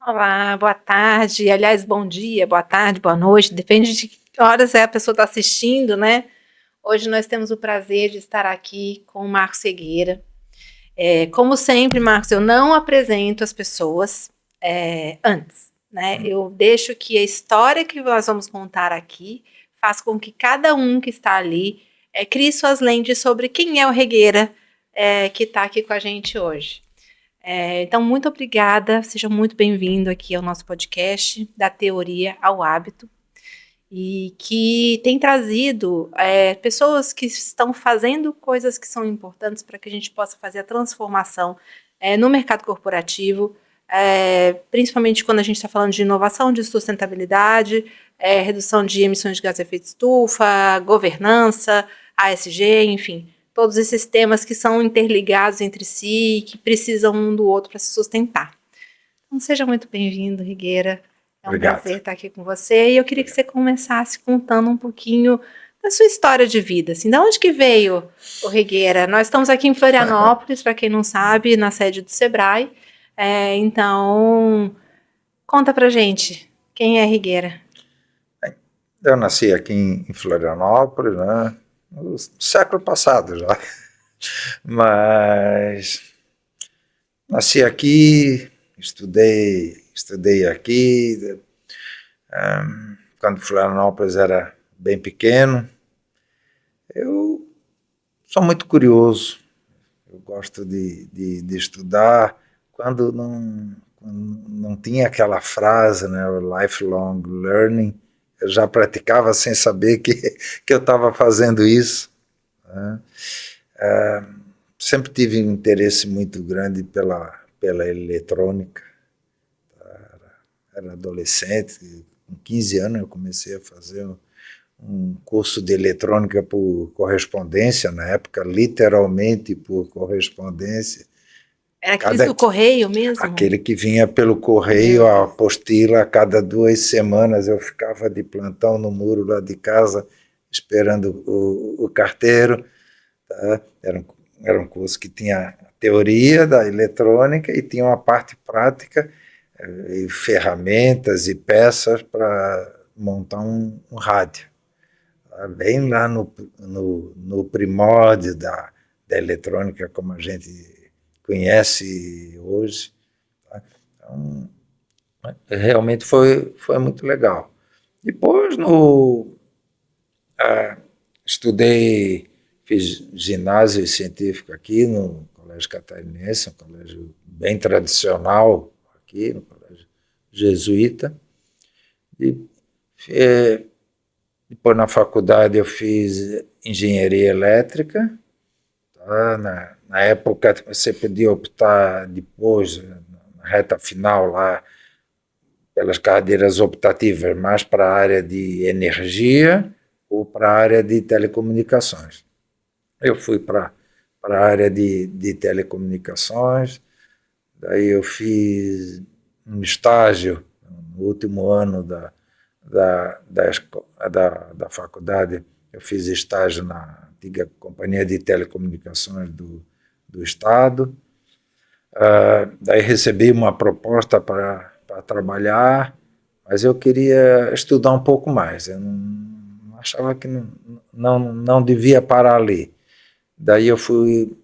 Olá, boa tarde. Aliás, bom dia, boa tarde, boa noite. Depende de que horas a pessoa está assistindo, né? Hoje nós temos o prazer de estar aqui com o Marcos Segueira. Como sempre, Marcos, eu não apresento as pessoas antes, né? Eu deixo que a história que nós vamos contar aqui faça com que cada um que está ali crie suas lentes sobre quem é o Regueira que está aqui com a gente hoje. Então, muito obrigada, seja muito bem-vindo aqui ao nosso podcast, da teoria ao hábito, e que tem trazido pessoas que estão fazendo coisas que são importantes para que a gente possa fazer a transformação no mercado corporativo, principalmente quando a gente está falando de inovação, de sustentabilidade, redução de emissões de gás de efeito estufa, governança, ASG, enfim, todos esses temas que são interligados entre si e que precisam um do outro para se sustentar. Então, seja muito bem-vindo, Regueira. Obrigado. Prazer estar aqui com você. E eu queria que você começasse contando um pouquinho da sua história de vida. Assim, de onde que veio o Regueira? Nós estamos aqui em Florianópolis, para quem não sabe, na sede do Sebrae. Então, conta pra gente, quem é Regueira? Eu nasci aqui em Florianópolis, né? No século passado já, mas nasci aqui, estudei aqui, quando Florianópolis era bem pequeno. Eu sou muito curioso, eu gosto de estudar. Quando não tinha aquela frase, né, o lifelong learning, eu já praticava sem saber que eu estava fazendo isso, né? Sempre tive um interesse muito grande pela eletrônica. Era adolescente, com 15 anos eu comecei a fazer um curso de eletrônica por correspondência, na época literalmente por correspondência. Era aquele do correio mesmo? Aquele que vinha pelo correio, a apostila, a cada 2 semanas eu ficava de plantão no muro lá de casa, esperando o carteiro. Tá? Era um curso que tinha teoria da eletrônica e tinha uma parte prática, e ferramentas e peças para montar um rádio. Tá? Bem lá no primórdio da eletrônica, como a gente conhece hoje. Tá? Então, realmente foi muito legal. Depois, estudei, fiz ginásio científico aqui no Colégio Catarinense, um colégio bem tradicional aqui, no Colégio Jesuíta. Depois, na faculdade, eu fiz engenharia elétrica. Tá? Na época, você podia optar depois, na reta final lá, pelas cadeiras optativas, mais para a área de energia ou para a área de telecomunicações. Eu fui para a área de telecomunicações, daí eu fiz um estágio no último ano da faculdade, eu fiz estágio na antiga Companhia de Telecomunicações do Estado. Daí recebi uma proposta para trabalhar, mas eu queria estudar um pouco mais. Eu não achava que não devia parar ali. Daí eu fui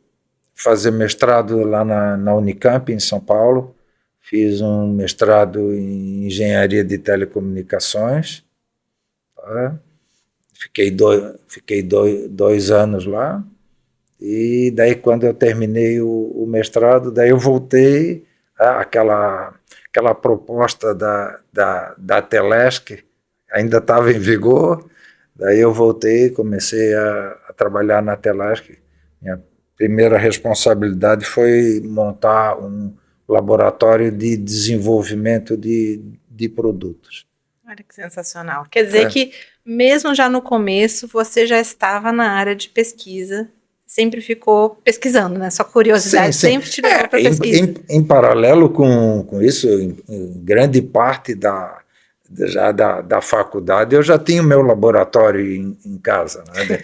fazer mestrado lá na Unicamp, em São Paulo. Fiz um mestrado em engenharia de telecomunicações. Tá? Fiquei dois anos lá. E daí, quando eu terminei o mestrado, daí eu voltei àquela proposta da Telesc, ainda estava em vigor. Daí eu voltei, comecei a trabalhar na Telesc. Minha primeira responsabilidade foi montar um laboratório de desenvolvimento de produtos. Olha que sensacional. Quer dizer que, mesmo já no começo, você já estava na área de pesquisa, sempre ficou pesquisando, né? Sua curiosidade sempre te levou para pesquisa. Em paralelo com isso, em grande parte da faculdade, eu já tinha o meu laboratório em casa. Né?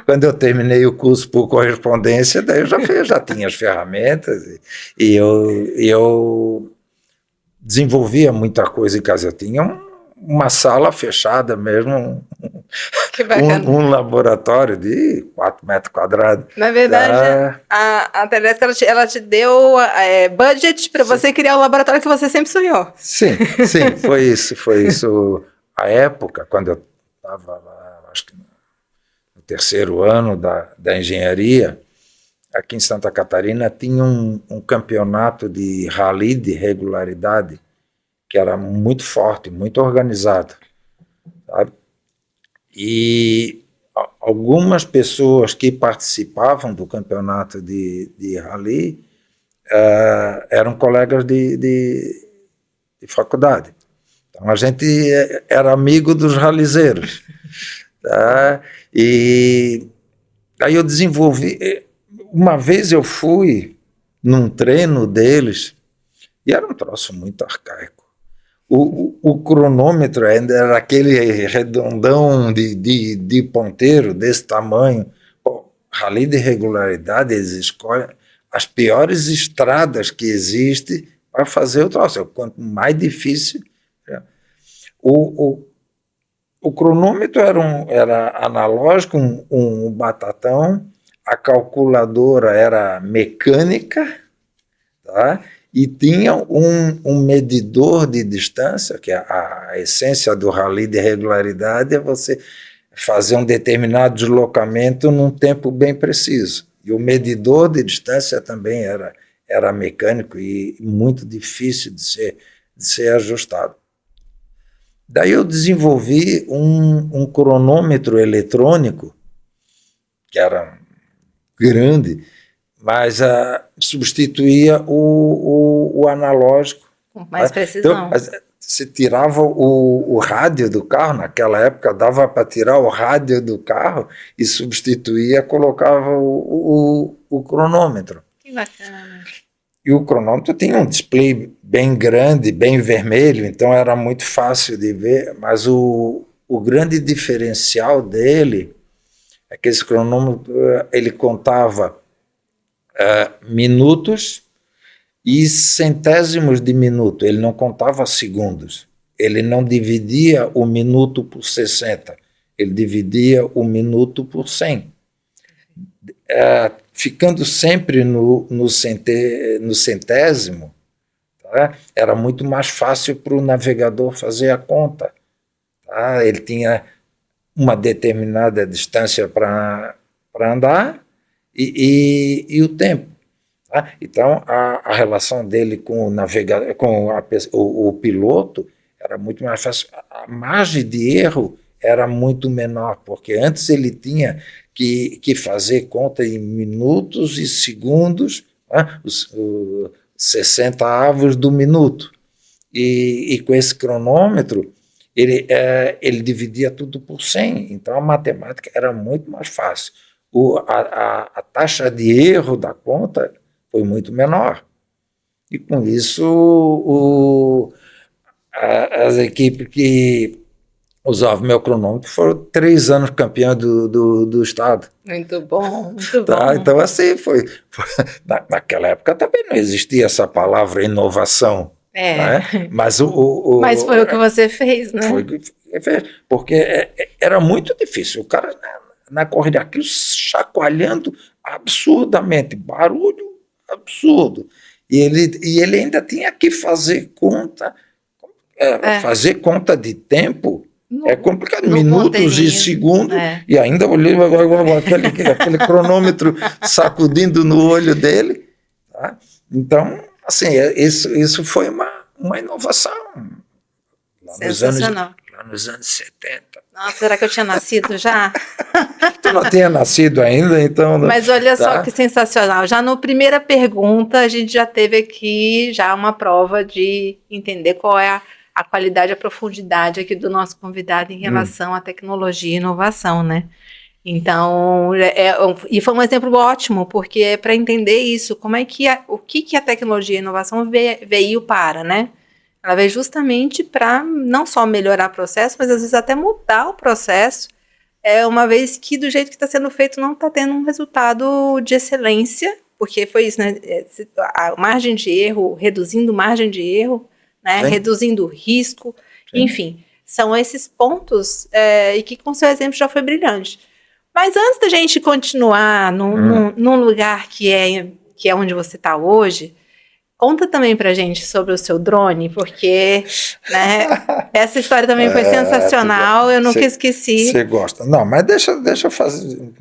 Quando eu terminei o curso por correspondência, daí eu já tinha as ferramentas e eu desenvolvia muita coisa em casa. Eu tinha uma sala fechada mesmo, Que bacana. um laboratório de 4 metros quadrados. Na verdade, a Telesp, ela te deu budget para você criar o laboratório que você sempre sonhou. Sim, foi isso. A época, quando eu estava, acho que no terceiro ano da engenharia, aqui em Santa Catarina, tinha um campeonato de rally de regularidade, que era muito forte, muito organizado, sabe? E algumas pessoas que participavam do campeonato de rally eram colegas de faculdade. Então a gente era amigo dos ralizeiros. Tá? E aí eu desenvolvi. Uma vez eu fui num treino deles e era um troço muito arcaico. O cronômetro ainda era aquele redondão de ponteiro desse tamanho. Pô, rally de regularidade, eles escolhem as piores estradas que existem para fazer o troço. Quanto mais difícil. O cronômetro era analógico, um batatão, a calculadora era mecânica, tá? E tinha um medidor de distância, que a essência do rally de regularidade é você fazer um determinado deslocamento num tempo bem preciso. E o medidor de distância também era mecânico e muito difícil de ser ajustado. Daí eu desenvolvi um cronômetro eletrônico, que era grande, mas substituía o analógico. Com mais precisão. Então, você tirava o rádio do carro, naquela época dava para tirar o rádio do carro e substituía, colocava o cronômetro. Que bacana. E o cronômetro tinha um display bem grande, bem vermelho, então era muito fácil de ver, mas o grande diferencial dele é que esse cronômetro ele contava minutos e centésimos de minuto, ele não contava segundos, ele não dividia o minuto por 60, ele dividia o minuto por 100. Ficando sempre no centésimo, tá? Era muito mais fácil para o navegador fazer a conta. Tá? Ele tinha uma determinada distância para andar e o tempo. Tá? Então, a relação dele com o navegador, com o piloto, era muito mais fácil. A margem de erro era muito menor, porque antes ele tinha que fazer conta em minutos e segundos, né? os 60 avos do minuto. E com esse cronômetro, ele dividia tudo por 100, então a matemática era muito mais fácil. A taxa de erro da conta foi muito menor. E com isso, as equipes que usavam meu cronômetro foram 3 anos campeão do estado. Muito bom, muito Tá? bom. Então, assim, naquela época também não existia essa palavra inovação. Né? Mas foi o que você fez, né? Foi porque era muito difícil. O cara na corrida, aquilo chacoalhando absurdamente, barulho absurdo. E ele ainda tinha que fazer conta, fazer conta de tempo. É complicado, minutos e segundos, e ainda aquele cronômetro sacudindo no olho dele. Tá? Então, assim, isso foi uma inovação. Sensacional. Lá nos anos 70. Nossa, será que eu tinha nascido já? Tu não tinha nascido ainda, então... Mas olha só que sensacional. Já na primeira pergunta, a gente já teve aqui já uma prova de entender qual é a qualidade, a profundidade aqui do nosso convidado em relação à tecnologia e inovação, né? Então, e foi um exemplo ótimo, porque é para entender isso, como é que o que a tecnologia e a inovação veio para, né? Ela veio justamente para não só melhorar o processo, mas às vezes até mudar o processo, uma vez que do jeito que está sendo feito não está tendo um resultado de excelência, porque foi isso, né? A margem de erro, reduzindo margem de erro, né? Reduzindo o risco, enfim, são esses pontos e que com seu exemplo já foi brilhante. Mas antes da gente continuar num lugar que é onde você está hoje, conta também pra gente sobre o seu drone, porque, né, essa história também foi sensacional, eu nunca esqueci. Você gosta. Não, mas deixa eu fazer...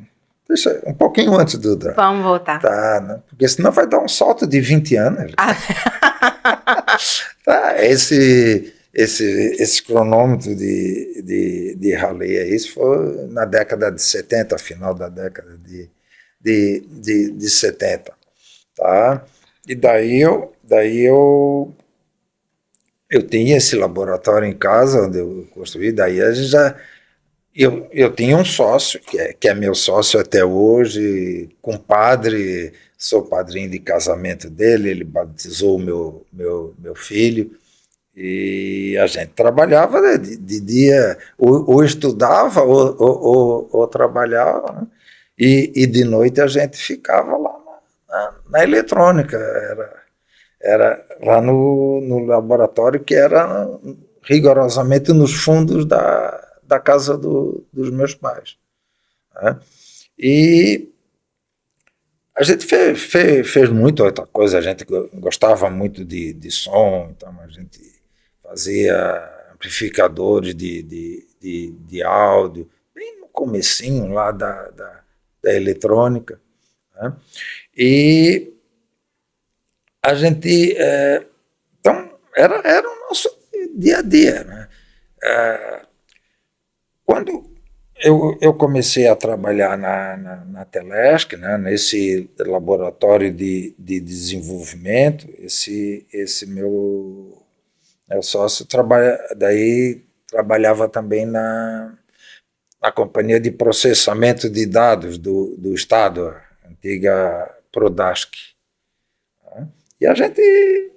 Deixa um pouquinho antes do drone. Vamos voltar. Tá, né? Porque senão vai dar um salto de 20 anos. Tá, esse cronômetro de Halley aí, isso foi na década de 70, final da década de 70. Tá? E daí eu tinha esse laboratório em casa, onde eu construí, daí a gente já... Eu tinha um sócio, que é meu sócio até hoje, compadre, sou padrinho de casamento dele, ele batizou o meu filho, e a gente trabalhava, né, de dia, ou estudava, ou trabalhava, né, e de noite a gente ficava lá na eletrônica, era lá no laboratório, que era rigorosamente nos fundos da casa dos meus pais. Né? E a gente fez muita outra coisa, a gente gostava muito de som, então a gente fazia amplificadores de áudio, bem no comecinho lá da eletrônica. Né? E a gente... então, era o nosso dia a dia. Né? Quando eu comecei a trabalhar na Telesc, né, nesse laboratório de desenvolvimento, esse meu sócio trabalhava também na companhia de processamento de dados do Estado, a antiga Prodasc. E a gente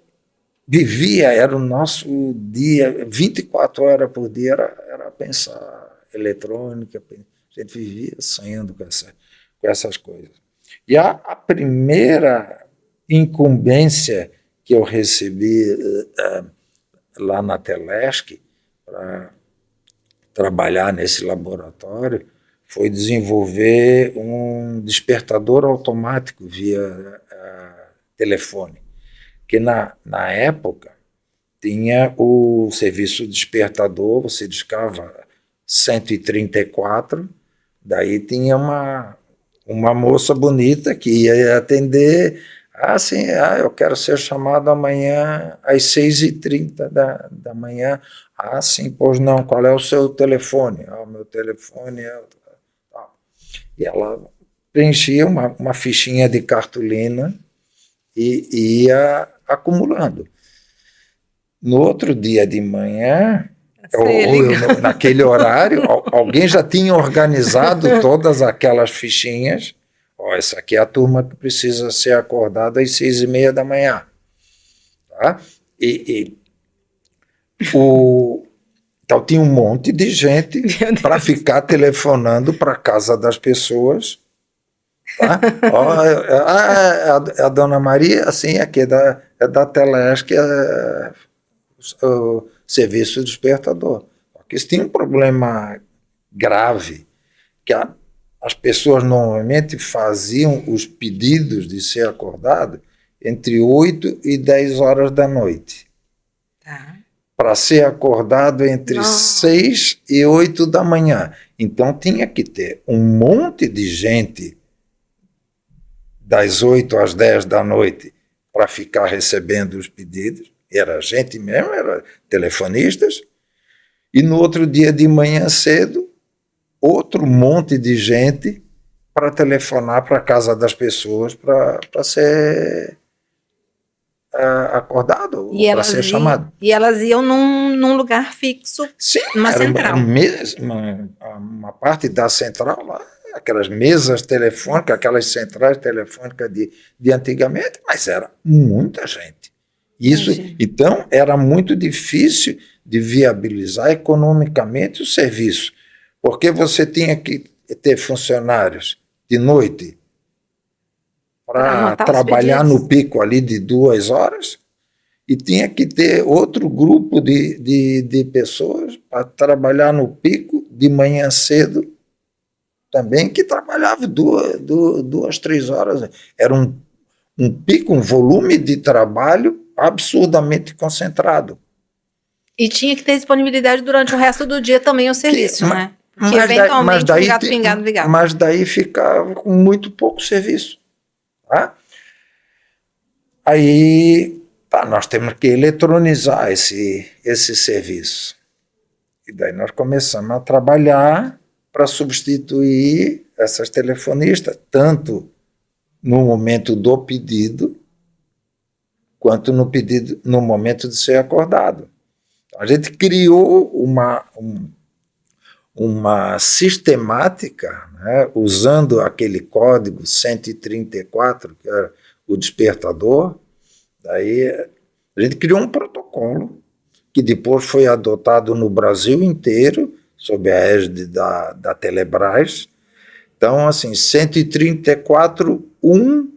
vivia, era o nosso dia, 24 horas por dia era pensar eletrônica, a gente vivia sonhando com essas coisas. E a primeira incumbência que eu recebi lá na Telesc para trabalhar nesse laboratório foi desenvolver um despertador automático via telefone, que na época tinha o serviço despertador, você discava 134, daí tinha uma moça bonita que ia atender, eu quero ser chamado amanhã às 6h30 da manhã, sim, pois não, qual é o seu telefone? O meu telefone é... E ela preenchia uma fichinha de cartolina e ia acumulando. No outro dia de manhã, naquele horário, alguém já tinha organizado todas aquelas fichinhas. Essa aqui é a turma que precisa ser acordada às 6h30 da manhã. Tá? Então tinha um monte de gente para ficar telefonando para a casa das pessoas. Tá? É a Dona Maria, assim, aqui é da Telesc, o serviço despertador. Porque isso tinha um problema grave, que as pessoas normalmente faziam os pedidos de ser acordado entre 8 e 10 horas da noite. Tá. Para ser acordado entre 6 e 8 da manhã. Então tinha que ter um monte de gente das 8 às 10 da noite para ficar recebendo os pedidos. Era gente mesmo, era telefonistas. E no outro dia de manhã cedo, outro monte de gente para telefonar para a casa das pessoas para ser acordado, para ser chamado. E elas iam num lugar fixo. Sim, numa central. Uma parte da central lá, aquelas mesas telefônicas, aquelas centrais telefônicas de antigamente, mas era muita gente. Então, era muito difícil de viabilizar economicamente o serviço, porque você tinha que ter funcionários de noite para trabalhar no pico ali de 2 horas, e tinha que ter outro grupo de pessoas para trabalhar no pico de manhã cedo também, que trabalhava 2, 3 horas. Era um pico, um volume de trabalho absurdamente concentrado. E tinha que ter disponibilidade durante o resto do dia também o serviço, né? Porque Mas eventualmente daí, ligado. Mas daí ficava com muito pouco serviço. Tá? Aí nós temos que eletronizar esse serviço. E daí nós começamos a trabalhar para substituir essas telefonistas, tanto no momento do pedido, quanto no momento de ser acordado. Então, a gente criou uma sistemática, né, usando aquele código 134, que era o despertador. Daí a gente criou um protocolo que depois foi adotado no Brasil inteiro, sob a égide da Telebrás. Então, assim, 134.1,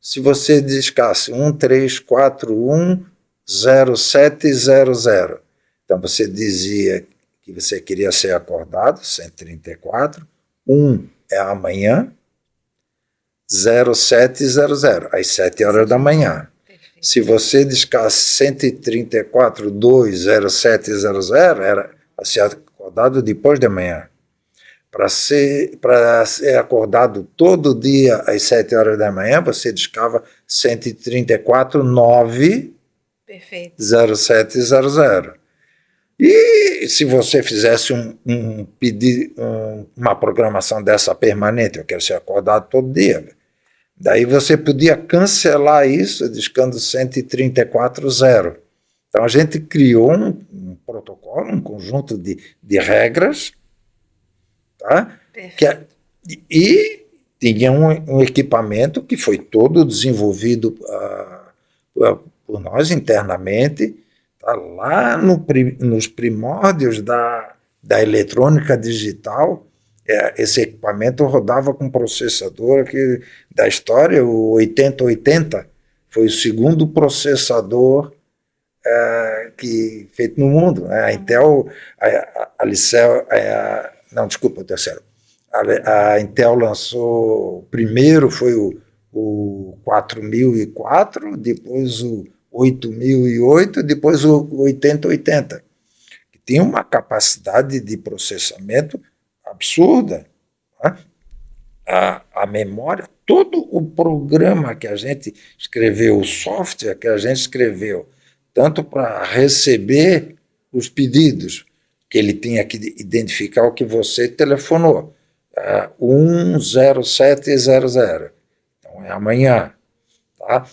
se você discasse 13410700. Então, você dizia que você queria ser acordado, 134, 1 é amanhã, 0700, às 7 horas da manhã. Se você discasse 134.20700, era a ser acordado depois de manhã. Para ser acordado todo dia às 7 horas da manhã, você discava 134.90700. E se você fizesse uma programação dessa permanente, eu quero ser acordado todo dia, daí você podia cancelar isso discando 134.0. Então a gente criou um protocolo, um conjunto de regras, tá? E tinha um equipamento que foi todo desenvolvido por nós internamente, tá? Lá nos primórdios da eletrônica digital. Esse equipamento rodava com processador da história, o 8080, foi o segundo processador feito no mundo. Né? A Intel, a Licel, o terceiro. A Intel lançou, o primeiro foi o 4004, depois o 8008, depois o 8080, que tinha uma capacidade de processamento absurda. Tá? A memória, todo o programa que a gente escreveu, o software que a gente escreveu, tanto para receber os pedidos, que ele tinha que identificar o que você telefonou, 10700, então é amanhã. Tá?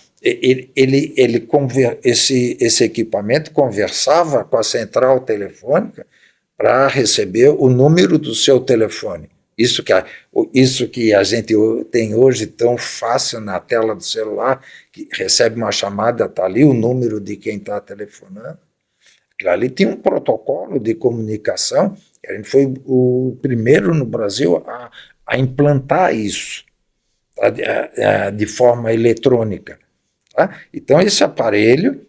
Esse equipamento conversava com a central telefônica para receber o número do seu telefone. Isso que a gente tem hoje tão fácil na tela do celular, que recebe uma chamada, está ali o número de quem está telefonando. Aquilo ali tinha um protocolo de comunicação, a gente foi o primeiro no Brasil a implantar isso, tá? De forma eletrônica. Tá? Então, esse aparelho,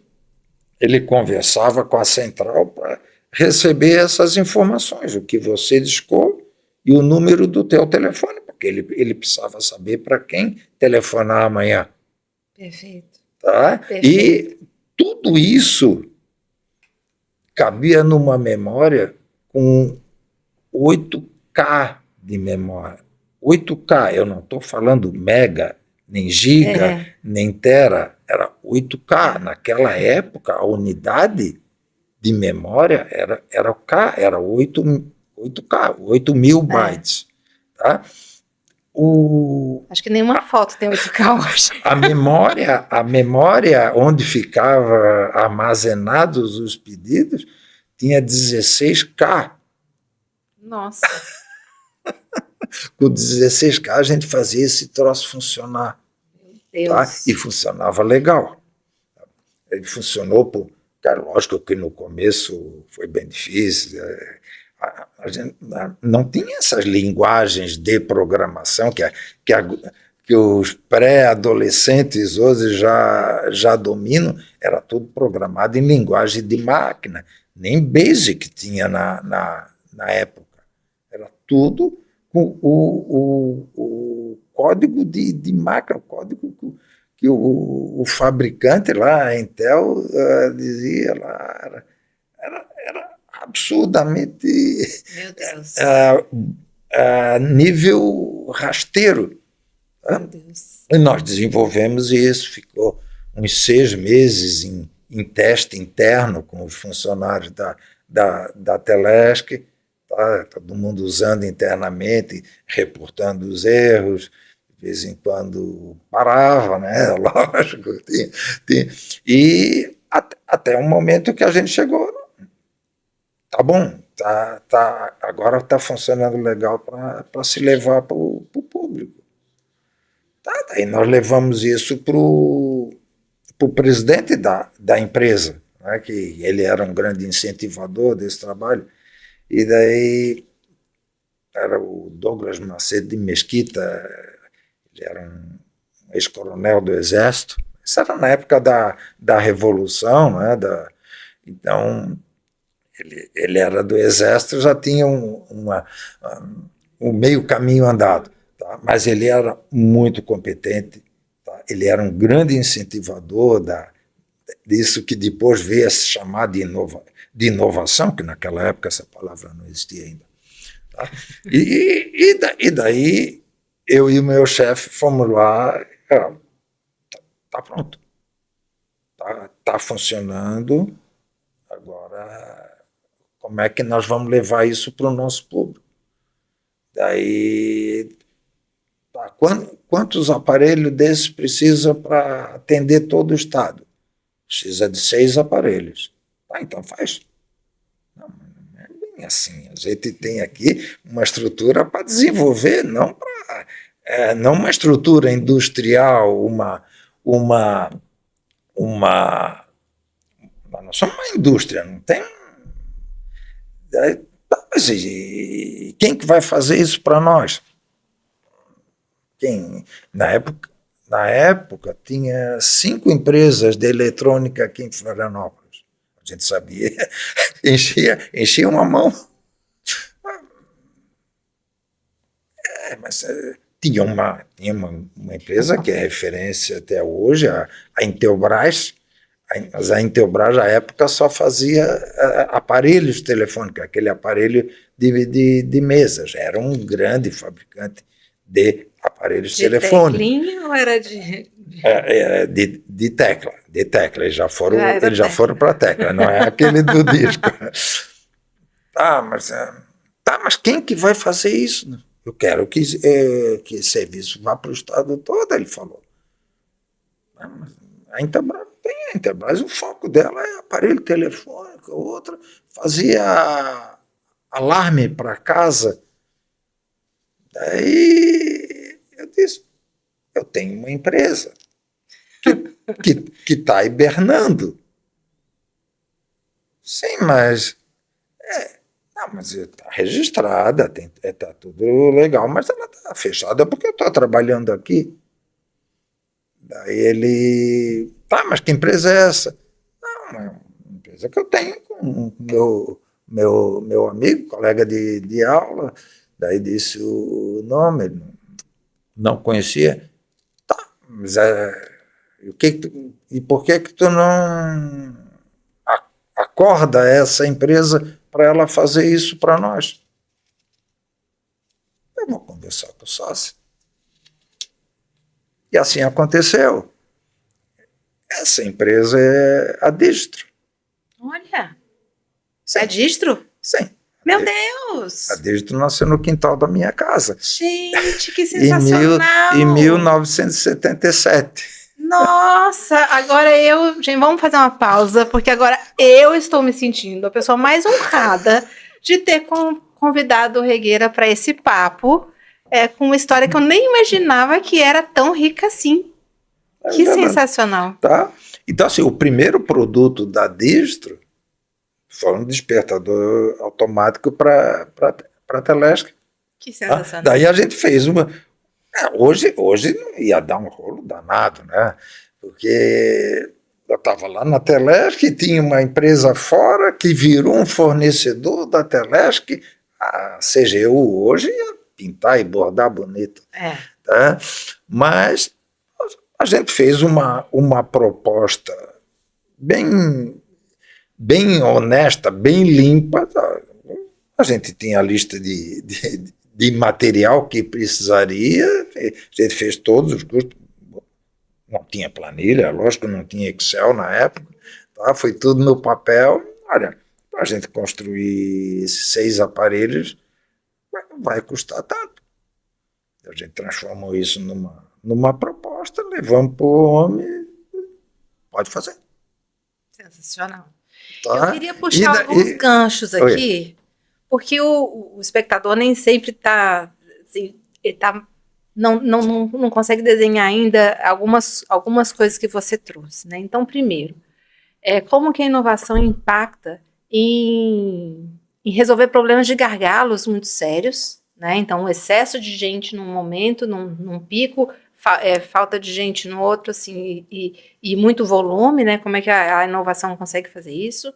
ele conversava com a central para receber essas informações, o que você discou e o número do teu telefone, porque ele precisava saber para quem telefonar amanhã. Perfeito. Tá? Perfeito. E tudo isso cabia numa memória com 8K de memória. 8K, eu não estou falando mega, nem giga, nem tera, era 8K. Naquela época, a unidade de memória era o K, era 8K, 8.000 bytes. Tá? Acho que nenhuma foto tem 8K hoje. A memória onde ficavam armazenados os pedidos tinha 16K. Nossa. Com 16K a gente fazia esse troço funcionar. Meu Deus. Tá? E funcionava legal. Ele funcionou Cara, lógico que no começo foi bem difícil. A gente não tinha essas linguagens de programação que que os pré-adolescentes hoje já dominam, era tudo programado em linguagem de máquina. Nem BASIC tinha na época. Era tudo com o código de máquina, o código que o fabricante lá, a Intel, dizia lá, era absurdamente Meu Deus. Nível rasteiro. Meu Deus. E nós desenvolvemos isso, ficou uns 6 meses em teste interno com os funcionários da Telesc, tá? Todo mundo usando internamente, reportando os erros, de vez em quando parava, né? Lógico, e até um momento que a gente chegou, tá bom, agora está funcionando legal para se levar para o público. Daí nós levamos isso para o presidente da empresa, né, que ele era um grande incentivador desse trabalho, e daí era o Douglas Macedo de Mesquita, ele era um ex-coronel do Exército, isso era na época da Revolução, né, então ele era do Exército, já tinha um meio caminho andado. Tá? Mas ele era muito competente, tá? Ele era um grande incentivador disso que depois veio a se chamar de inovação, que naquela época essa palavra não existia ainda. Tá? E daí eu e o meu chefe fomos lá, tá pronto, tá funcionando, agora como é que nós vamos levar isso para o nosso público? Daí... Quantos aparelhos desses precisa para atender todo o estado? Precisa de 6 aparelhos. Então faz. Não é bem assim. A gente tem aqui uma estrutura para desenvolver, não uma estrutura industrial, nós somos uma indústria, não tem. Mas quem que vai fazer isso para nós? Na época tinha 5 empresas de eletrônica aqui em Florianópolis. A gente sabia, enchia uma mão. Mas tinha uma empresa que é referência até hoje, a Intelbras. Mas a Intelbras, na época, só fazia aparelhos telefônicos, aquele aparelho de mesas. Era um grande fabricante de aparelhos telefônicos. De teclinha ou era de tecla? De tecla. Eles já foram para a tecla, não é aquele do disco. Mas quem que vai fazer isso? Eu quero que esse serviço vá para o estado todo, ele falou. A Intelbras não tem. A Intelbras, o foco dela é aparelho telefônico, outra fazia alarme para casa. Daí eu disse, eu tenho uma empresa que está hibernando. Sim, mas está registrada, está tudo legal, mas ela está fechada porque eu estou trabalhando aqui. Daí ele, mas que empresa é essa? Não, é uma empresa que eu tenho com meu amigo, colega de aula. Daí disse o nome, não conhecia. Mas e por que tu não acorda essa empresa para ela fazer isso para nós? Eu vou conversar com o sócio. E assim aconteceu. Essa empresa é a Distro. Olha, Sim. É Distro? Sim. Meu Deus! A Distro nasceu no quintal da minha casa. Gente, que sensacional! Em 1977. Nossa, agora gente, vamos fazer uma pausa, porque agora eu estou me sentindo a pessoa mais honrada de ter convidado o Regueira para esse papo, com uma história que eu nem imaginava que era tão rica assim. Que sensacional. Tá? Então, assim, o primeiro produto da Distro foi um despertador automático para Telesc. Que sensacional. Daí a gente fez Hoje não ia dar um rolo danado, né? Porque eu estava lá na Telesc, tinha uma empresa fora que virou um fornecedor da Telesc, a CGU hoje ia pintar e bordar bonito. Tá? Mas a gente fez uma proposta bem honesta, bem limpa. A gente tinha a lista de material que precisaria, a gente fez todos os custos, não tinha planilha, lógico, não tinha Excel na época, tá? Foi tudo no papel. Olha, para a gente construir esses 6 aparelhos, vai custar tanto. A gente transformou isso numa proposta, levamos para o homem, pode fazer. Sensacional. Tá? Eu queria puxar alguns ganchos aqui, porque o espectador nem sempre está, assim, não consegue desenhar ainda algumas coisas que você trouxe, né? Então, primeiro, como que a inovação impacta em resolver problemas de gargalos muito sérios, né? Então, o excesso de gente num momento, num pico, falta de gente no outro, assim, e muito volume, né? Como é que a inovação consegue fazer isso?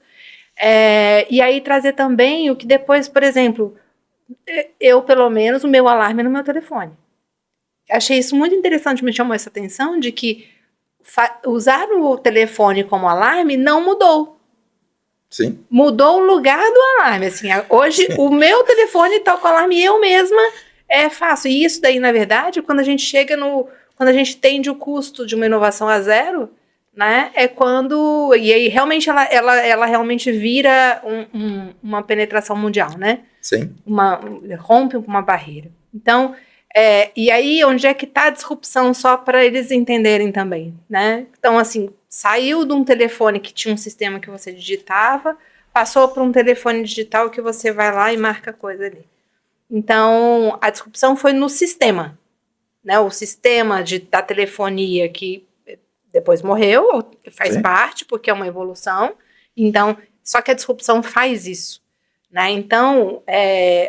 E aí trazer também o que depois, por exemplo, eu, pelo menos, o meu alarme é no meu telefone. Achei isso muito interessante, me chamou essa atenção, de que usar o telefone como alarme não mudou. Sim. Mudou o lugar do alarme. Assim, hoje, sim, o meu telefone toca o alarme e eu mesma faço. E isso daí, na verdade, quando a gente quando a gente tende o custo de uma inovação a zero, né, é quando... E aí, realmente, ela realmente vira uma penetração mundial, né? Sim. Rompe uma barreira. Então... e aí, onde é que está a disrupção, só para eles entenderem também, né? Então, assim, saiu de um telefone que tinha um sistema que você digitava, passou para um telefone digital que você vai lá e marca coisa ali. Então, a disrupção foi no sistema, né? O sistema da telefonia que depois morreu, faz, sim, parte, porque é uma evolução. Então, só que a disrupção faz isso. Né? Então,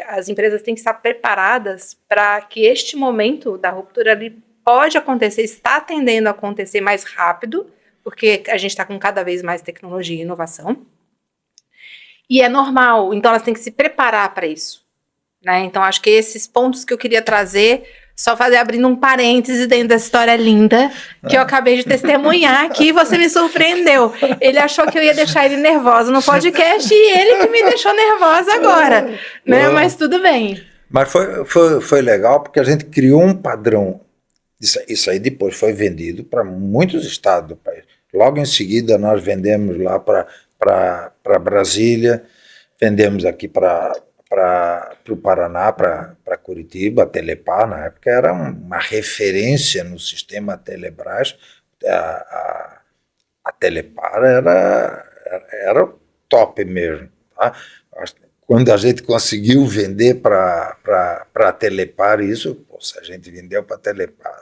as empresas têm que estar preparadas para que este momento da ruptura ali pode acontecer, está tendendo a acontecer mais rápido, porque a gente está com cada vez mais tecnologia e inovação, e é normal, então elas têm que se preparar para isso. Né? Então, acho que esses pontos que eu queria trazer, só abrindo um parêntese dentro dessa história linda, que eu acabei de testemunhar aqui, você me surpreendeu. Ele achou que eu ia deixar ele nervosa no podcast e ele que me deixou nervosa agora, né? Mas tudo bem. Mas foi legal porque a gente criou um padrão. Isso aí depois foi vendido para muitos estados do país. Logo em seguida nós vendemos lá para Brasília, vendemos aqui para o Paraná, para Curitiba, a Telepar, na época era uma referência no sistema Telebrás. A Telepar era top mesmo. Tá? Quando a gente conseguiu vender para a Telepar isso, se a gente vendeu para a Telepar,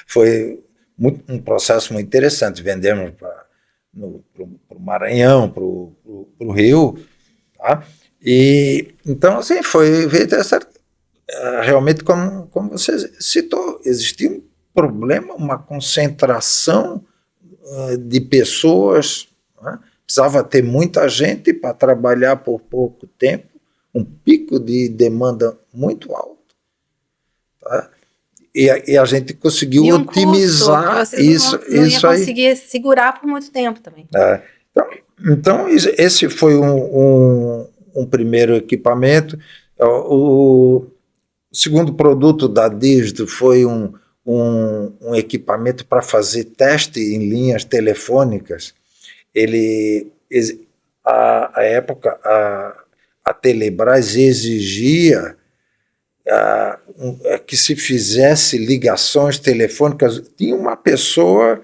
foi um processo muito interessante. Vendemos para o Maranhão, para o Rio, tá? E então, assim, foi realmente, como você citou, existia um problema, uma concentração de pessoas, né? Precisava ter muita gente para trabalhar por pouco tempo, um pico de demanda muito alto, tá? E a gente conseguiu otimizar isso. Não ia conseguir segurar por muito tempo também. Então, esse foi um primeiro equipamento. O segundo produto da Dígito foi um equipamento para fazer teste em linhas telefônicas. À época, a Telebrás exigia que se fizesse ligações telefônicas. Tinha uma pessoa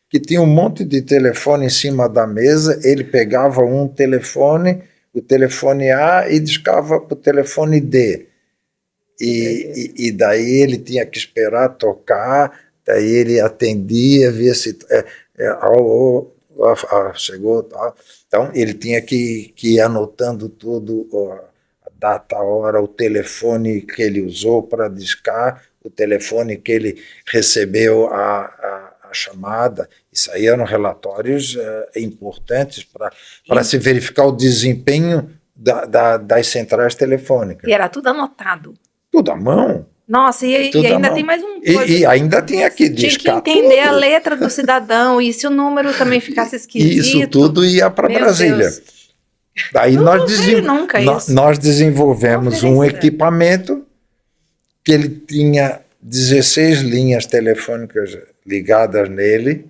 que tinha um monte de telefone em cima da mesa, ele pegava um telefone, o telefone A, e discava para o telefone D. E daí ele tinha que esperar tocar, daí ele atendia, via se... chegou, tal. Então ele tinha que ir anotando tudo, a data, hora, o telefone que ele usou para discar, o telefone que ele recebeu a chamada. Isso aí eram relatórios importantes para se verificar o desempenho das centrais telefônicas. E era tudo anotado. Tudo à mão. Nossa, e ainda tem mais um coisa. E ainda tinha que discar. Tinha que entender tudo. A letra do cidadão, e se o número também ficasse esquisito. Isso tudo ia para Brasília. Deus. Daí nós desenvolvemos um equipamento que ele tinha 16 linhas telefônicas ligadas nele.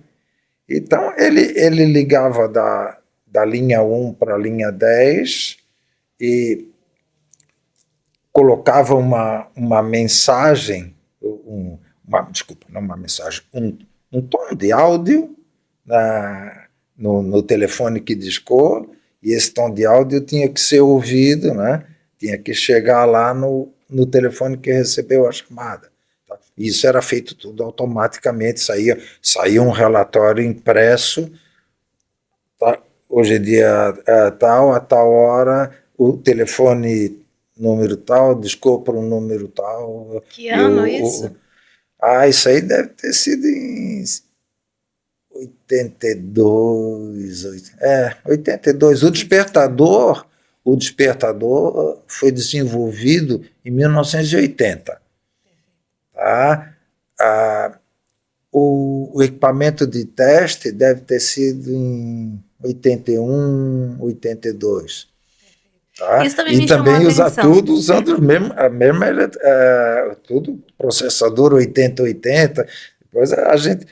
Então, ele ligava da linha 1 para a linha 10 e colocava uma mensagem, um tom de áudio no telefone que discou, e esse tom de áudio tinha que ser ouvido, né? Tinha que chegar lá no telefone que recebeu a chamada. Tá? Isso era feito tudo automaticamente, saía um relatório impresso, tá? Hoje em dia a tal hora, o telefone número tal, discou para um número tal. Que ano isso? Isso aí deve ter sido em 82. 82. O despertador foi desenvolvido em 1980. Tá? O equipamento de teste deve ter sido em 81, 82. Tá? Isso também e também tudo usando a mesma tudo processador 8080. Depois a gente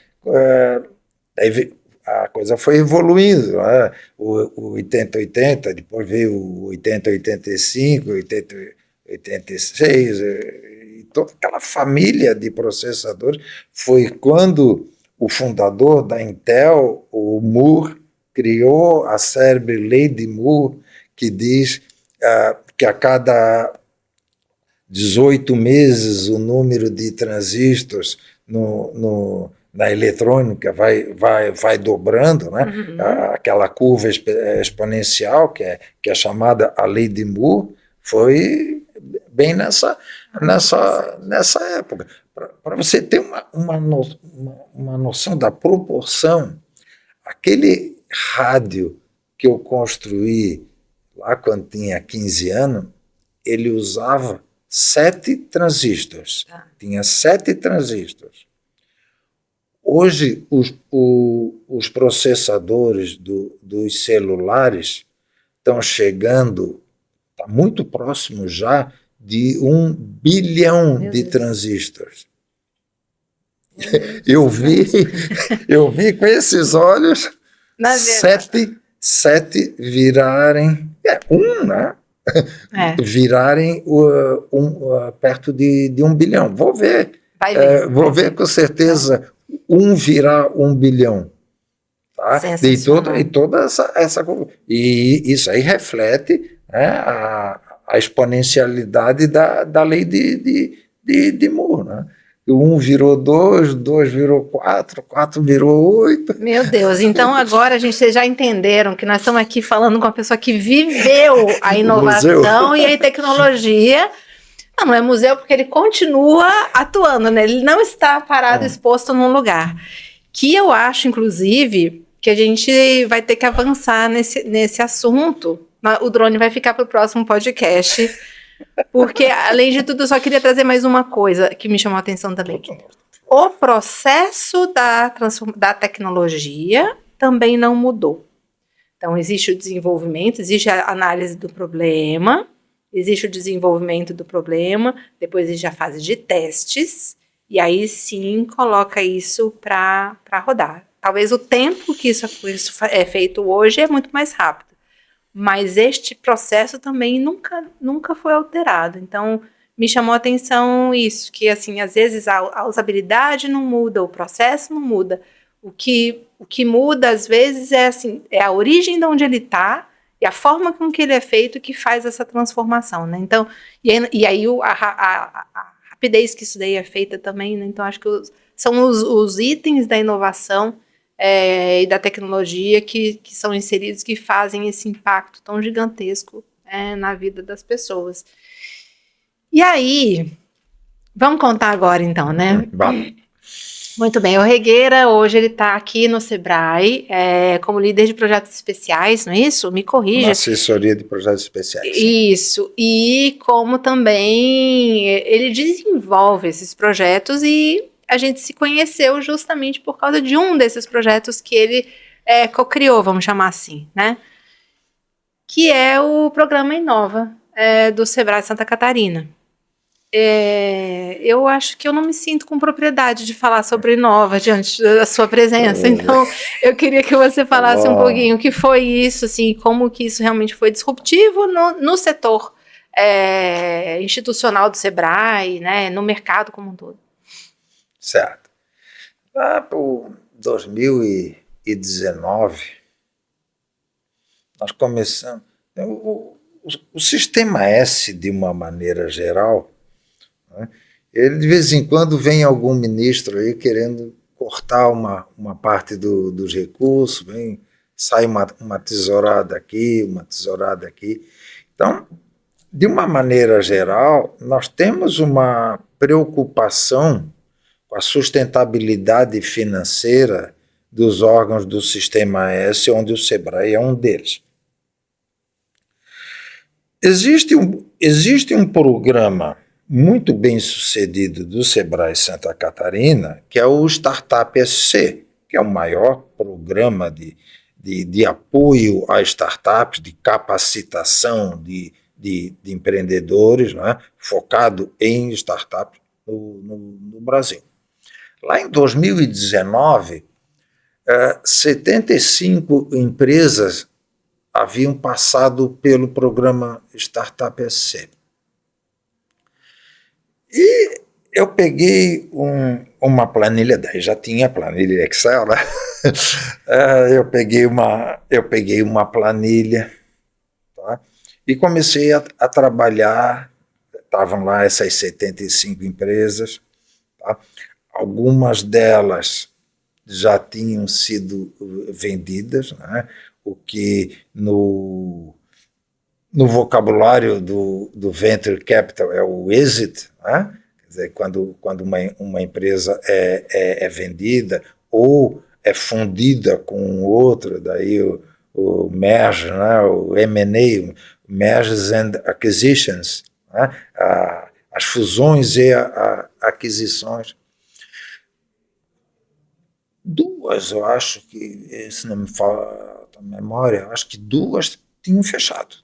a coisa foi evoluindo, né? O 8080, depois veio o 8085, 8086, e toda aquela família de processadores. Foi quando o fundador da Intel, o Moore, criou a célebre lei de Moore, que diz que a cada 18 meses o número de transistores na eletrônica vai dobrando, né? Uhum. Aquela curva exponencial, que é chamada a lei de Moore, foi bem nessa época. Para você ter uma noção da proporção, aquele rádio que eu construí lá quando tinha 15 anos, ele usava 7 transistores. Tinha 7 transistores. Hoje, os processadores dos celulares estão chegando, está muito próximo já, de 1 bilhão de transistores. Eu vi com esses olhos 7 virarem, né? Virarem perto de 1 bilhão. Vou ver. Vou ver com certeza 1 virar 1 bilhão. Tá? E toda essa. E isso aí reflete, né, a exponencialidade da lei de Moore. Né? 1 virou 2, 2 virou 4, 4 virou 8. Meu Deus, então agora vocês já entenderam que nós estamos aqui falando com uma pessoa que viveu a inovação e a tecnologia. Não é museu porque ele continua atuando, né? Ele não está parado, exposto num lugar. Que eu acho, inclusive, que a gente vai ter que avançar nesse assunto. O drone vai ficar para o próximo podcast. Porque, além de tudo, eu só queria trazer mais uma coisa que me chamou a atenção também. O processo da tecnologia também não mudou. Então, existe o desenvolvimento, existe a análise do problema, existe o desenvolvimento do problema, depois existe a fase de testes, e aí sim coloca isso para rodar. Talvez o tempo que isso é feito hoje é muito mais rápido. Mas este processo também nunca foi alterado. Então, me chamou a atenção isso, que assim, às vezes a usabilidade não muda, o processo não muda. O que muda, às vezes, é a origem de onde ele está e a forma com que ele é feito que faz essa transformação, né? Então, e aí a rapidez que isso daí é feita também, né? Então, acho que são os itens da inovação e da tecnologia que são inseridos, que fazem esse impacto tão gigantesco na vida das pessoas. E aí, vamos contar agora então, né? Vamos. Muito bem, o Regueira hoje ele está aqui no Sebrae como líder de projetos especiais, não é isso? Me corrija. Na assessoria de projetos especiais. Isso, e como também ele desenvolve esses projetos e a gente se conheceu justamente por causa de um desses projetos que ele co-criou, vamos chamar assim, né? Que é o programa Inova do Sebrae Santa Catarina. Eu acho que eu não me sinto com propriedade de falar sobre Inova diante da sua presença, então eu queria que você falasse um pouquinho o que foi isso, assim, como que isso realmente foi disruptivo no setor institucional do Sebrae, né, no mercado como um todo. Certo. Lá por 2019, nós começamos... O Sistema S, de uma maneira geral, né, ele de vez em quando vem algum ministro aí querendo cortar uma parte dos recursos, sai uma tesourada aqui, uma tesourada aqui. Então, de uma maneira geral, nós temos uma preocupação com a sustentabilidade financeira dos órgãos do Sistema S, onde o Sebrae é um deles. Existe um programa muito bem sucedido do Sebrae Santa Catarina, que é o Startup SC, que é o maior programa de apoio a startups, de capacitação de empreendedores, né, focado em startups no Brasil. Lá em 2019, 75 empresas haviam passado pelo programa Startup SC. E eu peguei uma planilha, daí já tinha planilha Excel, né? Eu peguei uma planilha, tá? E comecei a trabalhar. Estavam lá essas 75 empresas, tá? Algumas delas já tinham sido vendidas, né? O que no vocabulário do Venture Capital é o exit, né? Quer dizer, quando uma empresa é vendida ou é fundida com outra, daí o merge, né? O M&A, Mergers and Acquisitions, né? As fusões e aquisições. Duas, eu acho que, se não me falta a memória, eu acho que duas tinham fechado.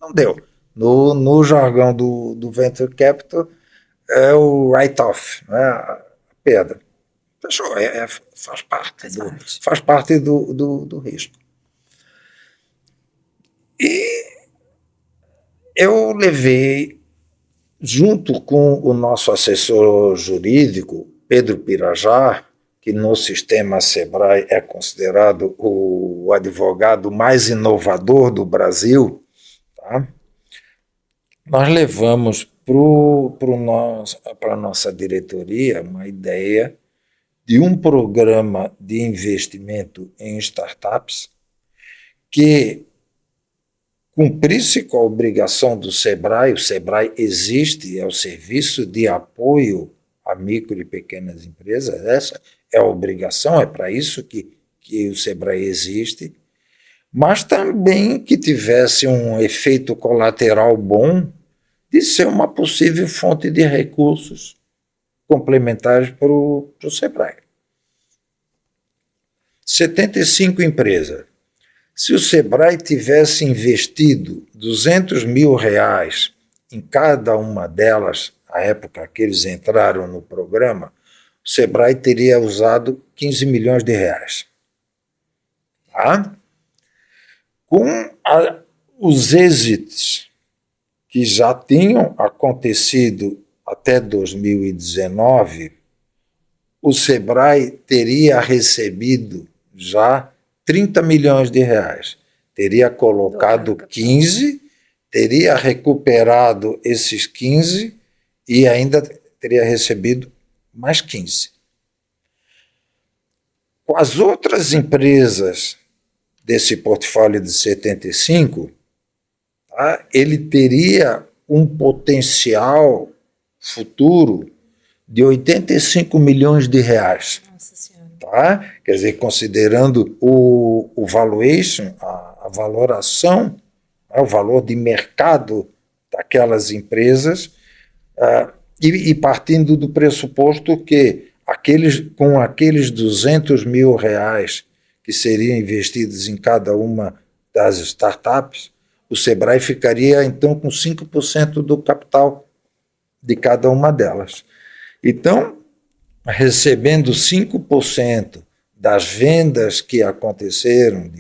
Não deu. No jargão do Venture Capital, é o write-off, né? A perda. Fechou, faz parte do risco. E eu levei, junto com o nosso assessor jurídico, Pedro Pirajá, que no sistema Sebrae é considerado o advogado mais inovador do Brasil, tá? Nós levamos para a nossa diretoria uma ideia de um programa de investimento em startups que cumprisse com a obrigação do Sebrae. O Sebrae existe, é o serviço de apoio a micro e pequenas empresas, essa é a obrigação, é para isso que o Sebrae existe, mas também que tivesse um efeito colateral bom de ser uma possível fonte de recursos complementares para o Sebrae. 75 empresas. Se o Sebrae tivesse investido R$200 mil em cada uma delas, à época que eles entraram no programa, o Sebrae teria usado R$15 milhões. Tá? Com os êxitos que já tinham acontecido até 2019, o Sebrae teria recebido já R$30 milhões. Teria colocado 15, teria recuperado esses 15 e ainda teria recebido mais 15. Com as outras empresas desse portfólio de 75, tá? Ele teria um potencial futuro de 85 milhões de reais. Nossa Senhora. Tá? Quer dizer, considerando o valuation, a valoração, o valor de mercado daquelas empresas, e partindo do pressuposto que com aqueles 200 mil reais que seriam investidos em cada uma das startups, o Sebrae ficaria então com 5% do capital de cada uma delas. Então, recebendo 5% das vendas que aconteceram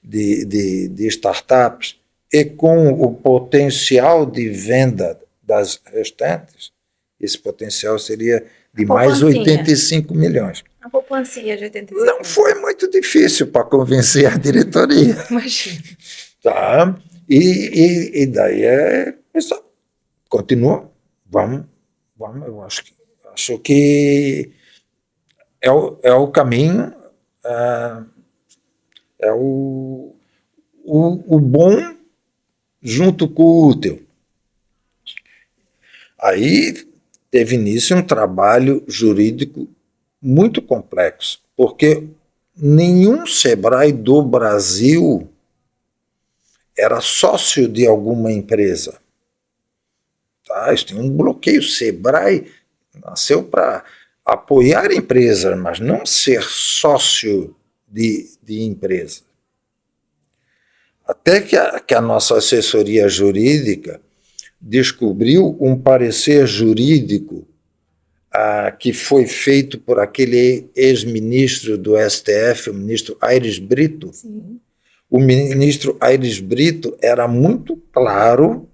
de startups e com o potencial de venda das restantes, esse potencial seria de mais 85 milhões. A poupancinha de 85 Não foi muito difícil para convencer a diretoria. Imagina. Tá? E daí continua. Vamos, eu acho que é o caminho, é o bom junto com o útil. Aí teve início um trabalho jurídico muito complexo, porque nenhum Sebrae do Brasil era sócio de alguma empresa. Tá? Isso tem um bloqueio. O Sebrae nasceu para apoiar empresas, mas não ser sócio de empresa. Até que a nossa assessoria jurídica descobriu um parecer jurídico que foi feito por aquele ex-ministro do STF, o ministro Aires Brito. Sim. O ministro Aires Brito era muito claro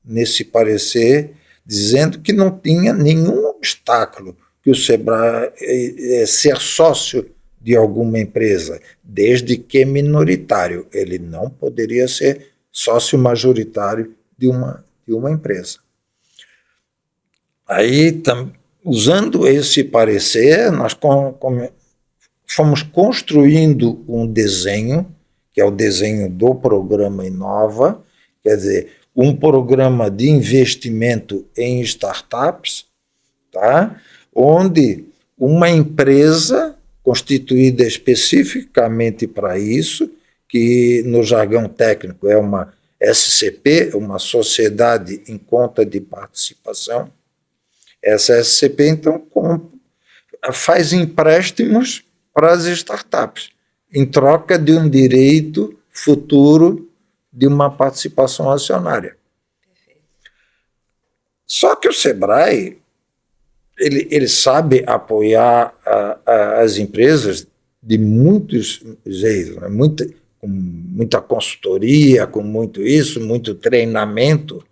nesse parecer, dizendo que não tinha nenhum obstáculo que o Sebrae ser sócio de alguma empresa, desde que minoritário. Ele não poderia ser sócio majoritário de uma empresa. Aí, usando esse parecer, nós fomos construindo um desenho, que é o desenho do programa Inova, quer dizer, um programa de investimento em startups, tá? Onde uma empresa constituída especificamente para isso, que no jargão técnico é uma SCP, uma Sociedade em Conta de Participação. Essa SCP, então, faz empréstimos para as startups, em troca de um direito futuro de uma participação acionária. Perfeito. Só que o Sebrae, ele sabe apoiar as empresas de muitos jeitos, né? Com muita consultoria, com muito isso, muito treinamento,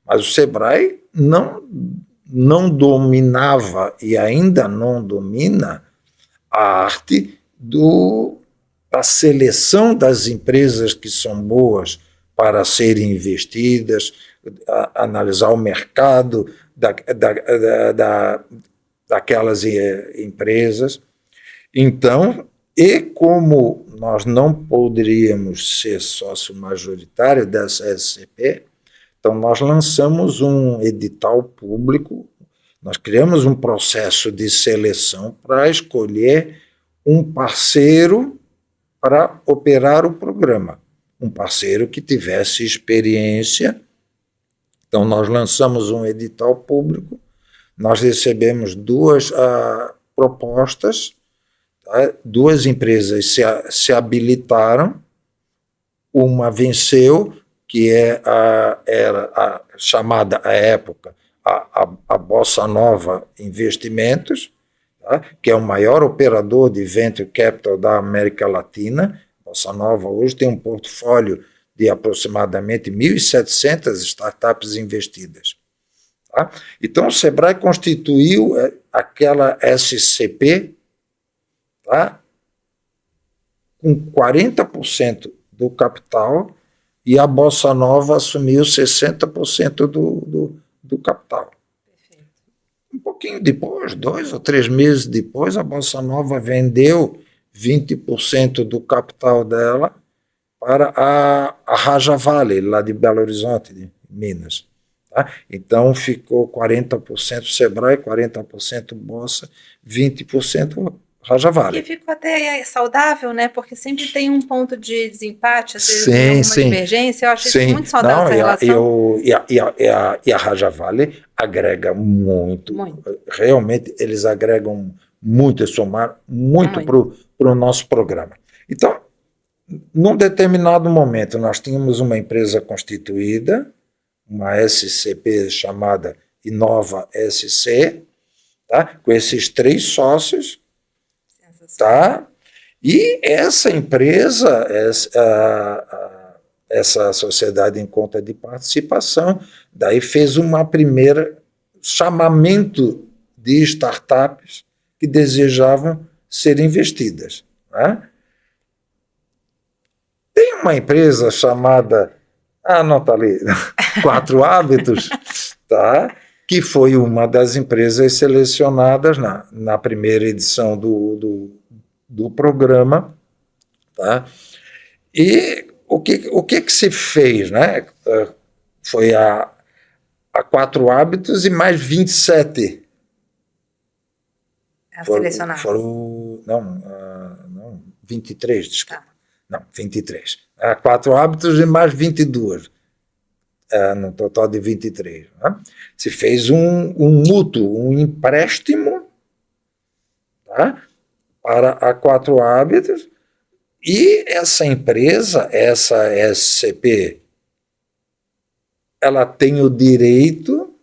mas o Sebrae não dominava e ainda não domina a arte da seleção das empresas que são boas para serem investidas, analisar o mercado daquelas empresas. Então, e como nós não poderíamos ser sócio majoritário dessa SCP, então nós lançamos um edital público, nós criamos um processo de seleção para escolher um parceiro para operar o programa, um parceiro que tivesse experiência. Então nós lançamos um edital público, nós recebemos duas propostas, tá? Duas empresas se habilitaram, uma venceu, que era chamada à época a Bossa Nova Investimentos, tá? Que é o maior operador de venture capital da América Latina. Bossa Nova hoje tem um portfólio de aproximadamente 1.700 startups investidas. Tá? Então, o Sebrae constituiu aquela SCP, tá? Com 40% do capital, e a Bossa Nova assumiu 60% do capital. Perfeito. Um pouquinho depois, 2 ou 3 meses depois, a Bossa Nova vendeu 20% do capital dela para a Raja Vale, lá de Belo Horizonte, de Minas. Tá? Então, ficou 40% Sebrae, 40% Bossa, 20% Raja Vale. Que ficou até saudável, né? Porque sempre tem um ponto de desempate, às vezes Sim, alguma sim. divergência. Eu acho isso Sim, muito saudável, não, essa relação. e a Raja Vale agrega muito, Muito, realmente eles agregam muito e somar muito para muito. o nosso programa. Então, num determinado momento, nós tínhamos uma empresa constituída, uma SCP chamada Inova SC, tá? Com esses 3 sócios, Sensacional. tá? E essa empresa, essa sociedade em conta de participação, daí fez uma primeira chamamento de startups que desejavam ser investidas. Né? Tem uma empresa chamada, não está ali, 4 Hábitos, tá? Que foi uma das empresas selecionadas na primeira edição do programa, tá? E o que se fez, né? Foi a 4 Hábitos e mais 27. As selecionadas. Não, 23, desculpa. Tá. Não, 23. 4 Hábitos e mais 22. No total de 23. Né? Se fez um mútuo, um empréstimo, tá? Para a 4 Hábitos, e essa empresa, essa SCP, ela tem o direito,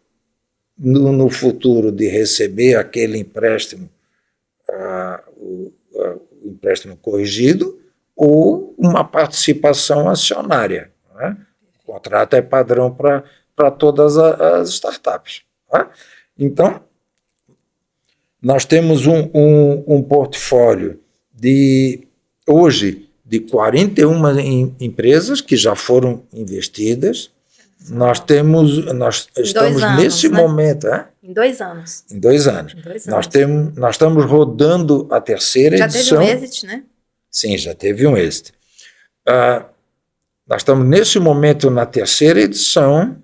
no futuro, de receber aquele empréstimo, o empréstimo corrigido, ou uma participação acionária. Né? O contrato é padrão para todas as startups. Tá? Então, nós temos um portfólio hoje de 41 empresas que já foram investidas. Nós estamos nesse momento. Em 2 anos. Em 2 anos. Nós estamos rodando a terceira edição. Já teve um exit, né? Sim, já teve um exit. Nós estamos nesse momento na terceira edição.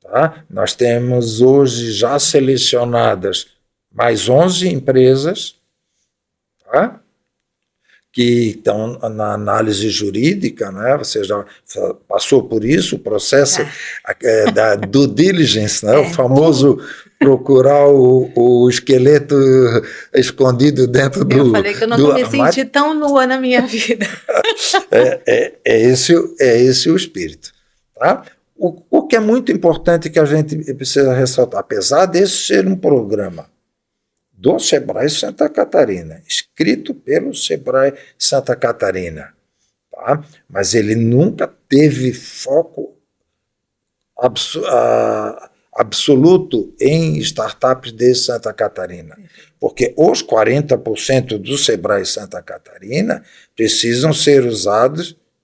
Tá? Nós temos hoje já selecionadas mais 11 empresas, tá? Que estão na análise jurídica, né? Você já passou por isso, o processo da due diligence, né? O famoso procurar o esqueleto escondido dentro do armário. Eu falei que eu nunca me senti tão nua na minha vida. É esse o espírito. Tá? O que é muito importante que a gente precisa ressaltar, apesar desse ser um programa do Sebrae Santa Catarina, escrito pelo Sebrae Santa Catarina, tá? Mas ele nunca teve foco absoluto em startups de Santa Catarina, porque os 40% do Sebrae Santa Catarina precisam ser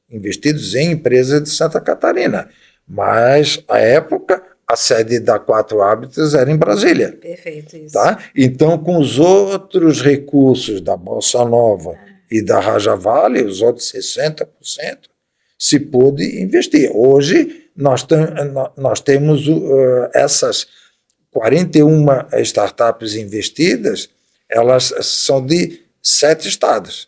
investidos em empresas de Santa Catarina, mas, à época, a sede da 4 Hábitos era em Brasília. Perfeito, isso. Tá? Então, com os outros recursos da Bossa Nova e da Raja Vale, os outros 60%, se pôde investir. Hoje, nós temos essas 41 startups investidas, elas são de 7 estados.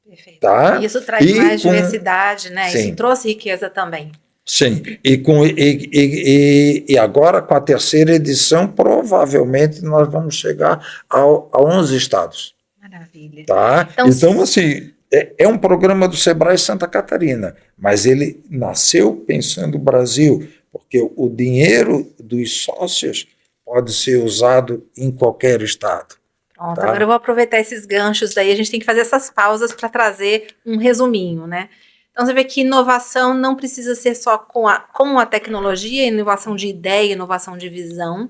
Perfeito. Tá? Isso traz mais diversidade, né? Sim. Isso trouxe riqueza também. Sim, e agora, com a terceira edição, provavelmente nós vamos chegar a 11 estados. Maravilha. Tá? Então, assim, é um programa do Sebrae Santa Catarina, mas ele nasceu pensando no Brasil, porque o dinheiro dos sócios pode ser usado em qualquer estado. Pronto, tá? Agora eu vou aproveitar esses ganchos daí, a gente tem que fazer essas pausas para trazer um resuminho, né? Então, você vê que inovação não precisa ser só com a tecnologia, inovação de ideia, inovação de visão.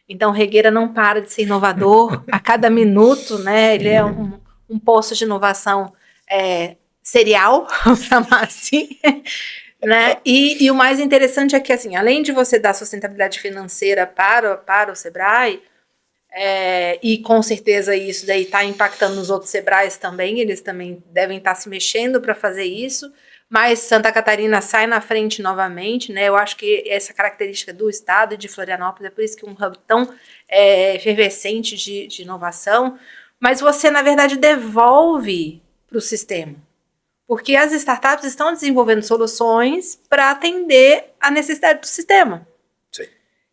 Então, Regueira não para de ser inovador a cada minuto, né? Ele é um poço de inovação serial, vamos chamar assim, né? E o mais interessante é que, assim, além de você dar sustentabilidade financeira para o Sebrae, e com certeza isso daí está impactando nos outros Sebrais também, eles também devem estar se mexendo para fazer isso. mas Santa Catarina sai na frente novamente, né? Eu acho que essa característica do estado de Florianópolis, é por isso que é um hub tão efervescente de inovação, mas você, na verdade, devolve para o sistema, porque as startups estão desenvolvendo soluções para atender a necessidade do sistema. Sim.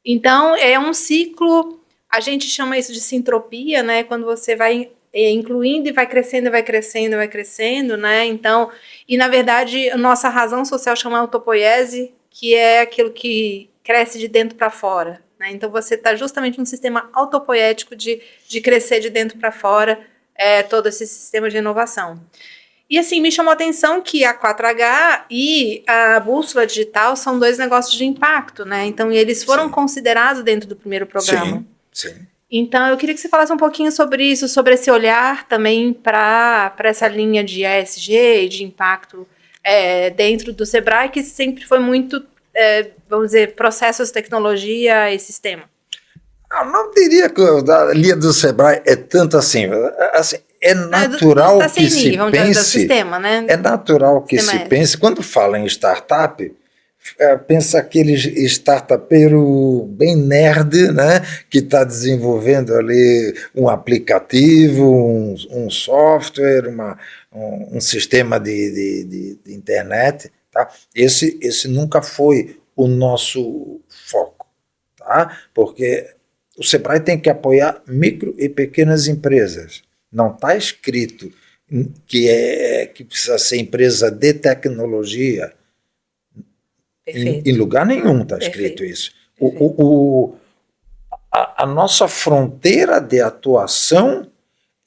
Então, é um ciclo, a gente chama isso de sintropia, né? Quando você vai incluindo e vai crescendo, vai crescendo, vai crescendo, né? Então, e na verdade, a nossa razão social chama autopoiese, que é aquilo que cresce de dentro para fora, né? Então, você está justamente num sistema autopoético de crescer de dentro para fora, todo esse sistema de inovação. E assim, me chamou a atenção que a 4H e a bússola digital são 2 negócios de impacto, né? Então, eles foram considerados dentro do primeiro programa. Sim. Então, eu queria que você falasse um pouquinho sobre isso, sobre esse olhar também para essa linha de ESG e de impacto dentro do Sebrae, que sempre foi muito, vamos dizer, processos, tecnologia e sistema. Eu não diria que a linha do Sebrae é tanto assim. É natural que se pense. Do sistema, né? É natural que se pense. Quando fala em startup, pensa aquele startupeiro bem nerd, né, que está desenvolvendo ali um aplicativo, um software, um sistema de internet. Tá? Esse nunca foi o nosso foco, tá? Porque o Sebrae tem que apoiar micro e pequenas empresas. Não está escrito que precisa ser empresa de tecnologia. Em lugar nenhum está escrito isso. A nossa fronteira de atuação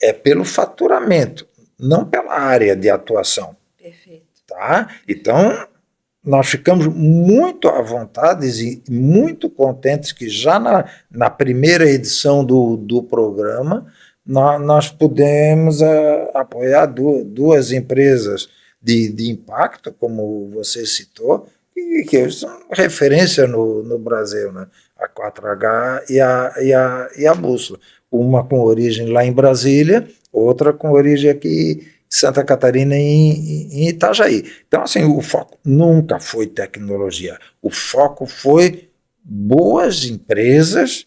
é pelo faturamento, não pela área de atuação. Perfeito. Tá? Então, nós ficamos muito à vontade e muito contentes que já na primeira edição do programa nós pudemos apoiar duas empresas de impacto, como você citou, que são referência no Brasil, né? A 4H e a Bússola. Uma com origem lá em Brasília, outra com origem aqui em Santa Catarina em Itajaí. Então, assim, o foco nunca foi tecnologia. O foco foi boas empresas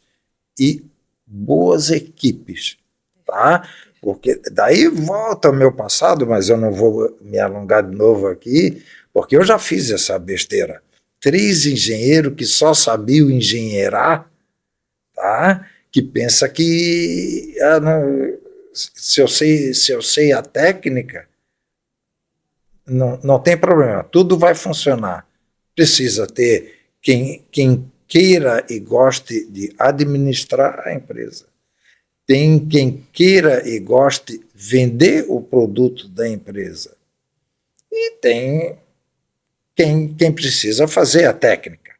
e boas equipes, tá? Porque daí volta ao meu passado, mas eu não vou me alongar de novo aqui, porque eu já fiz essa besteira. 3 engenheiros que só sabiam engenheirar, tá? Que pensa que se eu sei a técnica, não tem problema, tudo vai funcionar. Precisa ter quem queira e goste de administrar a empresa. Tem quem queira e goste de vender o produto da empresa. E tem quem precisa fazer a técnica.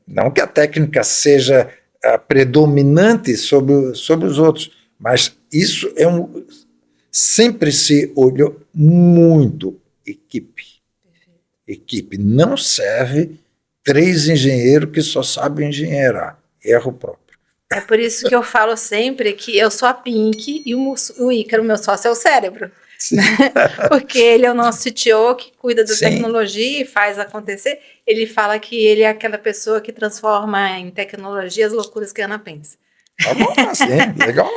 Não que a técnica seja predominante sobre os outros, mas isso sempre se olhou muito equipe. Equipe. Não serve 3 engenheiros que só sabem engenheirar. Erro próprio. É por isso que eu falo sempre que eu sou a Pink e o Ícaro, meu sócio, é o cérebro. Né? Porque ele é o nosso CTO que cuida da tecnologia e faz acontecer. Ele fala que ele é aquela pessoa que transforma em tecnologia as loucuras que a Ana pensa. Tá bom, assim, legal.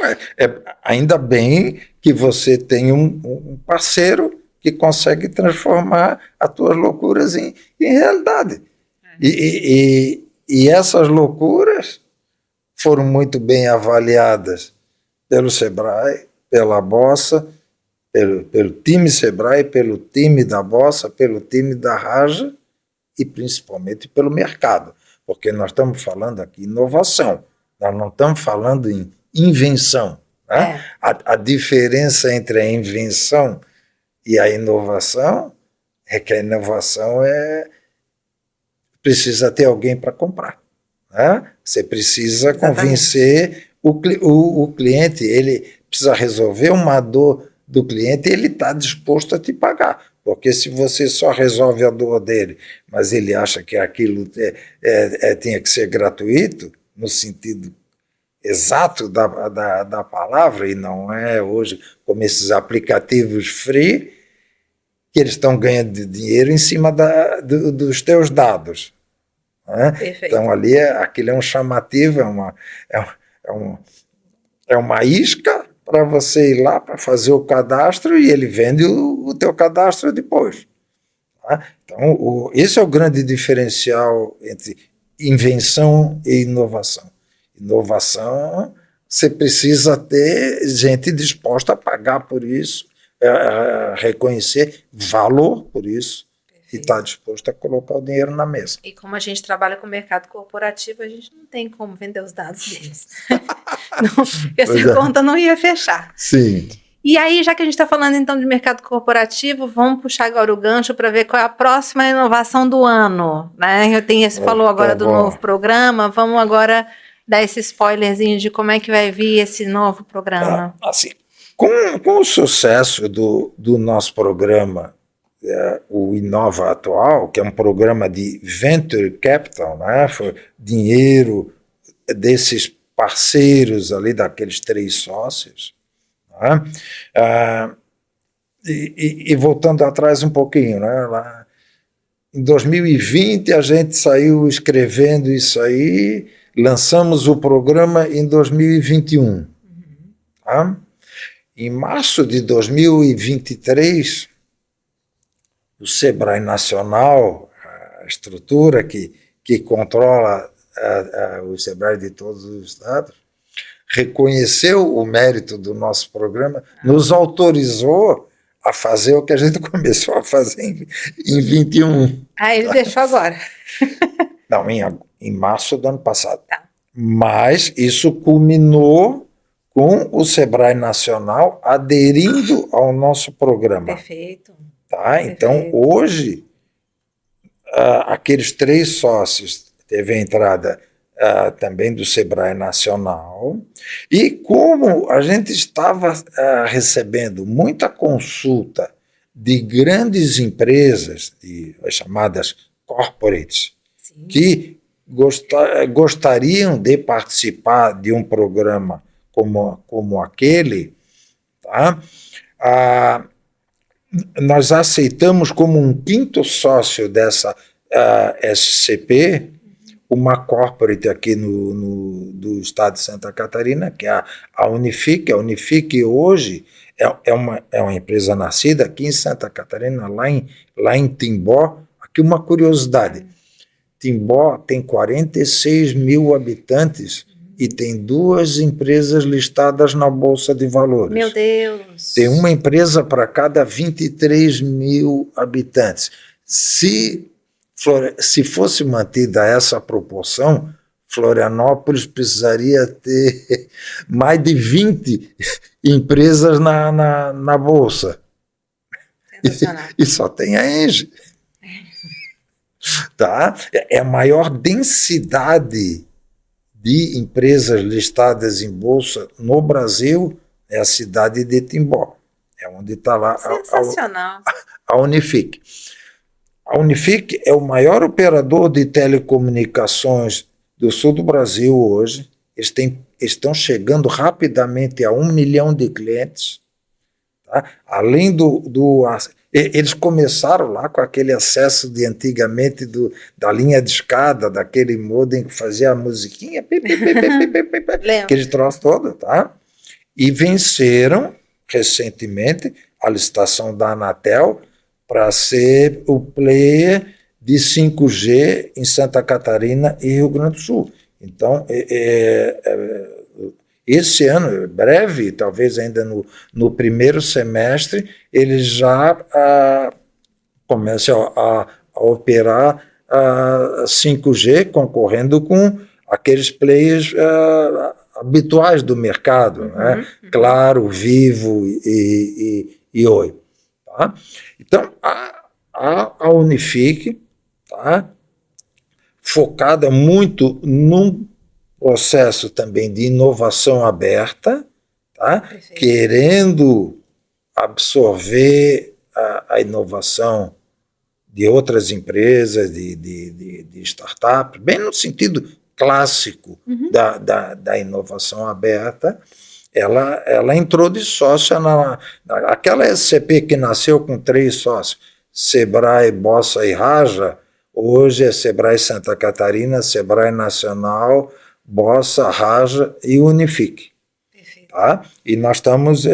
Ainda bem que você tem um parceiro que consegue transformar as tuas loucuras em realidade. E essas loucuras foram muito bem avaliadas pelo Sebrae, pela Bossa, pelo time Sebrae, pelo time da Bossa, pelo time da Raja e principalmente pelo mercado, porque nós estamos falando aqui em inovação, nós não estamos falando em invenção. Né? A diferença entre a invenção e a inovação é que a inovação precisa ter alguém para comprar. Né? Você precisa convencer o cliente, ele precisa resolver uma dor do cliente, ele está disposto a te pagar. Porque se você só resolve a dor dele, mas ele acha que aquilo tinha que ser gratuito, no sentido exato da palavra, e não é hoje como esses aplicativos free, que eles estão ganhando dinheiro em cima dos teus dados. Né? Então, ali, aquilo é um chamativo, é uma isca para você ir lá para fazer o cadastro e ele vende o teu cadastro depois. Tá? Então, esse é o grande diferencial entre invenção e inovação. Inovação, você precisa ter gente disposta a pagar por isso, reconhecer valor por isso. E está disposto a colocar o dinheiro na mesa. E como a gente trabalha com o mercado corporativo, a gente não tem como vender os dados deles. Essa conta não ia fechar. Sim. E aí, já que a gente está falando então de mercado corporativo, vamos puxar agora o gancho para ver qual é a próxima inovação do ano. Né? Você falou agora do novo programa, vamos agora dar esse spoilerzinho de como é que vai vir esse novo programa. Assim, com o sucesso do nosso programa, o Inova atual, que é um programa de Venture Capital, né? Foi dinheiro desses parceiros ali, daqueles 3 sócios. Né? E voltando atrás um pouquinho, né? Lá em 2020 a gente saiu escrevendo isso aí, lançamos o programa em 2021. Tá? Em março de 2023, o SEBRAE Nacional, a estrutura que controla o SEBRAE de todos os estados, reconheceu o mérito do nosso programa, nos autorizou a fazer o que a gente começou a fazer em 21. Ele deixou agora. Não, em março do ano passado. Tá. Mas isso culminou com o SEBRAE Nacional aderindo ao nosso programa. Perfeito. Tá? Então, hoje, aqueles 3 sócios teve a entrada também do SEBRAE Nacional, e como a gente estava recebendo muita consulta de grandes empresas, as chamadas corporates, sim, que gostariam de participar de um programa como aquele, tá? Nós aceitamos como um 5º sócio dessa SCP, uma corporate aqui do estado de Santa Catarina, que é a Unifique. A Unifique hoje é uma empresa nascida aqui em Santa Catarina, lá em Timbó. Aqui uma curiosidade, Timbó tem 46 mil habitantes e tem 2 empresas listadas na Bolsa de Valores. Meu Deus! Tem uma empresa para cada 23 mil habitantes. Se fosse mantida essa proporção, Florianópolis precisaria ter mais de 20 empresas na Bolsa. E só tem a Engie. Tá? É a maior densidade de empresas listadas em bolsa no Brasil, é a cidade de Timbó. É onde está lá a Unifique. A Unifique é o maior operador de telecomunicações do sul do Brasil hoje. Eles estão chegando rapidamente a 1 milhão de clientes. Tá? Além eles começaram lá com aquele acesso de antigamente da linha de escada, daquele modem que fazia a musiquinha, aquele troço todo, tá? E venceram recentemente a licitação da Anatel para ser o player de 5G em Santa Catarina e Rio Grande do Sul. Então, esse ano, breve, talvez ainda no primeiro semestre, eles já começam a operar 5G, concorrendo com aqueles players habituais do mercado, né? Claro, Vivo e Oi. Tá? Então, a Unifique, tá? Focada muito num processo também de inovação aberta, tá? Querendo absorver a inovação de outras empresas, de startups, bem no sentido clássico da inovação aberta, ela entrou de sócia aquela SCP que nasceu com 3 sócios, Sebrae, Bossa e Raja, hoje é Sebrae Santa Catarina, Sebrae Nacional, Bossa, Raja e Unifique. Tá? E nós estamos,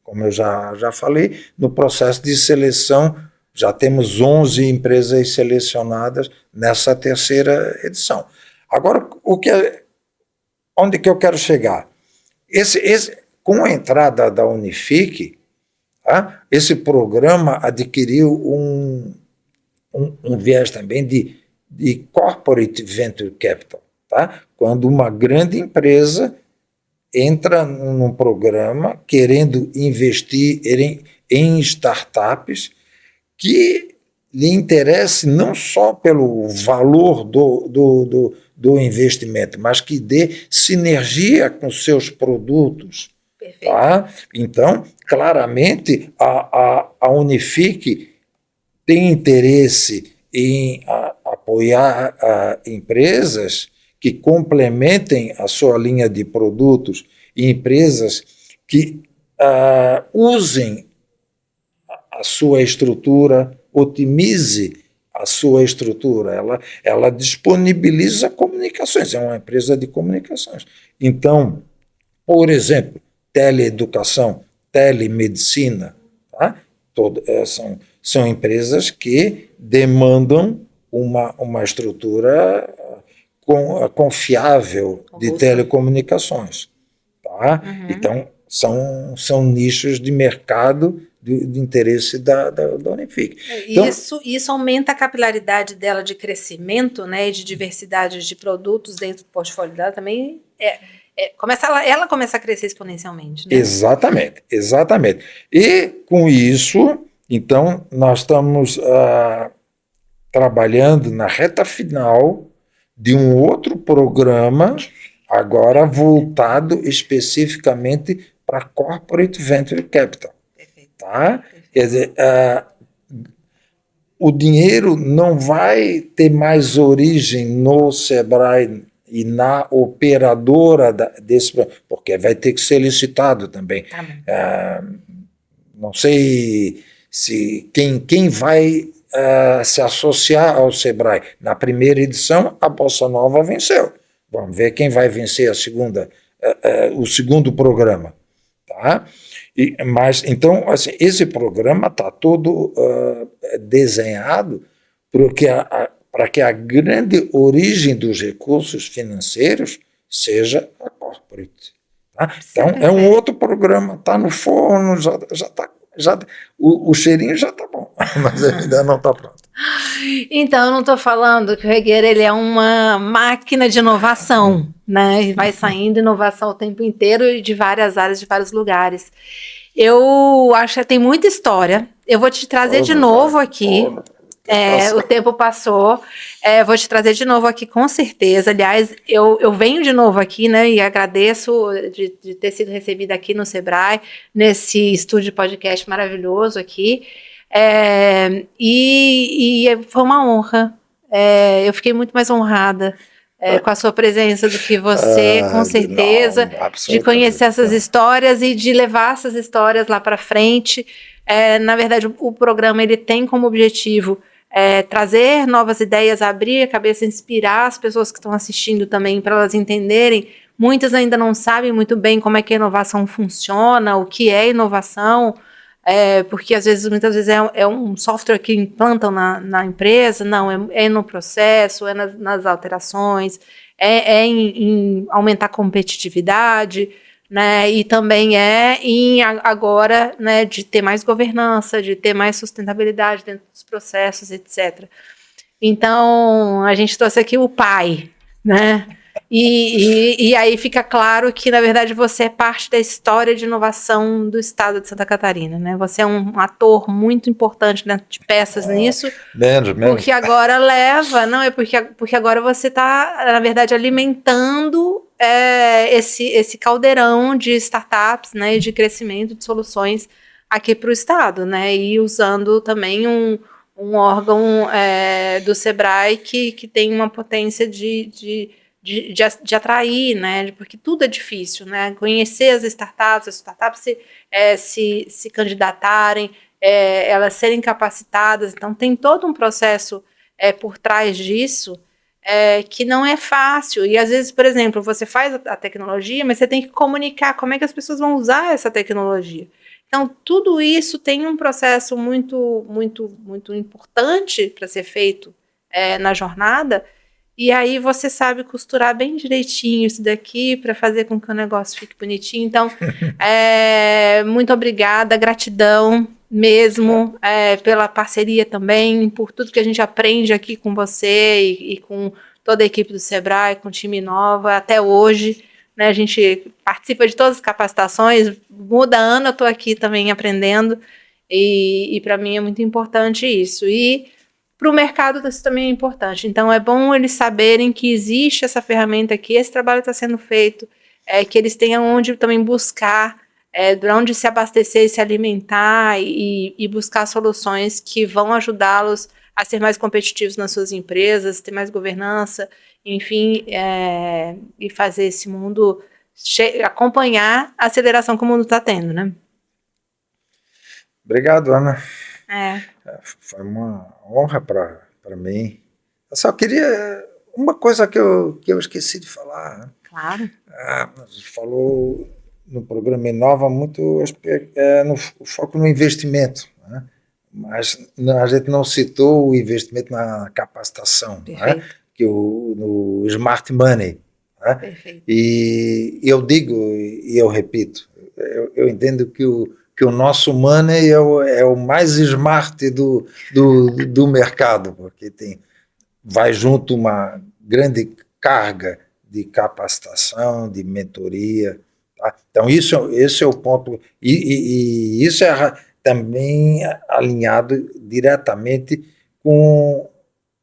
como eu já falei, no processo de seleção, já temos 11 empresas selecionadas nessa 3ª edição. Agora, onde que eu quero chegar? Com a entrada da Unifique, tá? Esse programa adquiriu um viés também de Corporate Venture Capital, tá? Quando uma grande empresa entra num programa querendo investir em startups que lhe interesse não só pelo valor do investimento, mas que dê sinergia com seus produtos. Tá? Então, claramente, a Unifique tem interesse em apoiar empresas que complementem a sua linha de produtos e empresas que usem a sua estrutura, otimize a sua estrutura. Ela disponibiliza comunicações, é uma empresa de comunicações. Então, por exemplo, teleeducação, telemedicina, tá? São empresas que demandam uma estrutura confiável de telecomunicações. Tá? Uhum. Então, são nichos de mercado de interesse da Unifique. Então, isso aumenta a capilaridade dela de crescimento, né, e de diversidade de produtos dentro do portfólio dela também. Ela começa a crescer exponencialmente. Né? Exatamente. E, com isso, então, nós estamos trabalhando na reta final de um outro programa, agora voltado especificamente para Corporate Venture Capital. Tá? Perfeito. Quer dizer, o dinheiro não vai ter mais origem no Sebrae e na operadora desse, porque vai ter que ser licitado também. Não sei se quem vai se associar ao Sebrae. Na primeira edição, a Bossa Nova venceu. Vamos ver quem vai vencer o segundo programa. Tá? Mas, então, assim, esse programa está todo desenhado para que a grande origem dos recursos financeiros seja a corporate. Tá? Então, é um outro programa, está no forno, o cheirinho já está bom, mas ainda não está pronto. Então, eu não estou falando que o Regueira ele é uma máquina de inovação, né? E vai saindo inovação o tempo inteiro e de várias áreas, de vários lugares. Eu acho que tem muita história. Eu vou te trazer de novo aqui. O tempo passou. Vou te trazer de novo aqui, com certeza. Aliás, eu venho de novo aqui, né? E agradeço de ter sido recebida aqui no Sebrae, nesse estúdio de podcast maravilhoso aqui. E foi uma honra. Eu fiquei muito mais honrada com a sua presença do que você, com certeza, de conhecer essas histórias e de levar essas histórias lá para frente. Na verdade, o programa ele tem como objetivo trazer novas ideias, abrir a cabeça, inspirar as pessoas que estão assistindo também, para elas entenderem. Muitas ainda não sabem muito bem como é que a inovação funciona, o que é inovação, porque muitas vezes é um software que implantam na empresa. Não, é no processo, é nas alterações, em aumentar a competitividade, né, e também agora, né, de ter mais governança, de ter mais sustentabilidade dentro dos processos, etc. Então, a gente trouxe aqui o pai, né? E aí fica claro que, na verdade, você é parte da história de inovação do estado de Santa Catarina, né? Você é um ator muito importante dentro de peças nisso. Menos. Porque agora porque agora você está, na verdade, alimentando esse caldeirão de startups, né, e de crescimento de soluções aqui para o estado, né? E usando também um órgão do Sebrae que tem uma potência de de atrair, né? Porque tudo é difícil, né? Conhecer as startups se candidatarem, elas serem capacitadas. Então, tem todo um processo por trás disso que não é fácil. E, às vezes, por exemplo, você faz a tecnologia, mas você tem que comunicar como é que as pessoas vão usar essa tecnologia. Então, tudo isso tem um processo muito, muito, muito importante para ser feito na jornada. E aí você sabe costurar bem direitinho isso daqui para fazer com que o negócio fique bonitinho. Então, muito obrigada, gratidão mesmo pela parceria também, por tudo que a gente aprende aqui com você e com toda a equipe do Sebrae, com o time Inova, até hoje. Né, a gente participa de todas as capacitações, muda ano, eu estou aqui também aprendendo, e para mim é muito importante isso. E para o mercado isso também é importante. Então, é bom eles saberem que existe essa ferramenta aqui, esse trabalho está sendo feito, que eles tenham onde também buscar, de onde se abastecer, se alimentar e buscar soluções que vão ajudá-los a ser mais competitivos nas suas empresas, ter mais governança, enfim, e fazer esse mundo acompanhar a aceleração que o mundo está tendo, né? Obrigado, Ana. Foi uma honra para mim. Eu só queria uma coisa que eu esqueci de falar. Claro. A gente falou no programa Inova muito no foco no investimento, né? Mas a gente não citou o investimento na capacitação, né? Que no Smart Money. Né? Perfeito. E eu digo e eu repito, eu entendo que o nosso money é o mais smart do mercado, porque vai junto uma grande carga de capacitação, de mentoria. Tá? Então, esse é o ponto. E isso é também alinhado diretamente com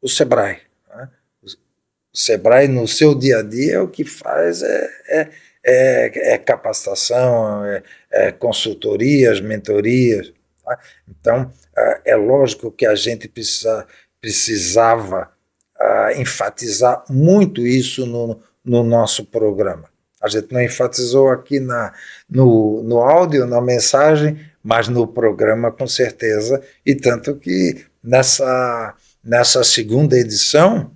o Sebrae. Né? O Sebrae, no seu dia a dia, o que faz capacitação, consultorias, mentorias. Tá? Então, é lógico que a gente precisava enfatizar muito isso no nosso programa. A gente não enfatizou aqui no áudio, na mensagem, mas no programa com certeza, e tanto que nessa segunda edição,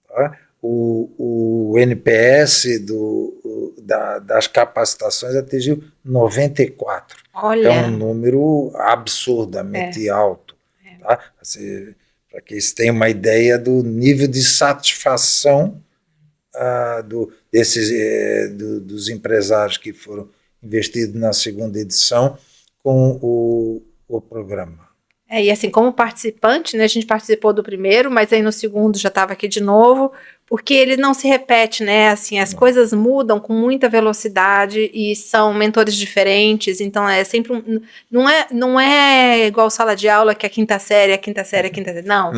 tá, o NPS das capacitações atingiu 94. Olha. É um número absurdamente alto. Tá? Para que vocês tenham uma ideia do nível de satisfação dos empresários que foram investidos na segunda edição com o programa. E assim, como participante, né, a gente participou do primeiro, mas aí no segundo já estava aqui de novo, porque ele não se repete, né, assim, as coisas mudam com muita velocidade e são mentores diferentes, então é sempre não é igual sala de aula que a quinta série, não.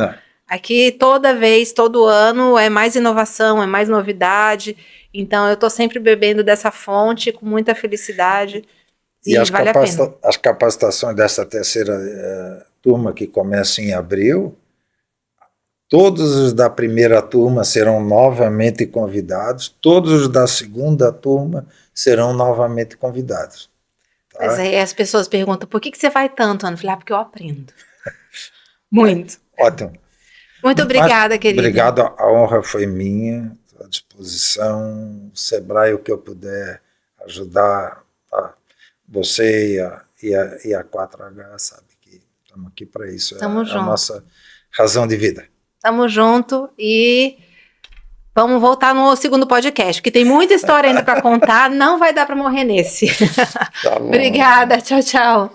Aqui toda vez, todo ano é mais inovação, é mais novidade, então eu estou sempre bebendo dessa fonte com muita felicidade e vale a pena. As capacitações dessa terceira turma que começa em abril, todos os da primeira turma serão novamente convidados, todos os da segunda turma serão novamente convidados. Tá? Pois é, as pessoas perguntam, por que você vai tanto, Ana? Eu falei, porque eu aprendo. Muito. Ótimo. Muito obrigada, querida. Obrigado, a honra foi minha, estou à disposição, Sebrae, o que eu puder ajudar você e a 4H, sabe que estamos aqui para isso, é a nossa razão de vida. Tamo junto e vamos voltar no segundo podcast, porque tem muita história ainda para contar, não vai dar para morrer nesse. Tá bom. Obrigada, tchau, tchau.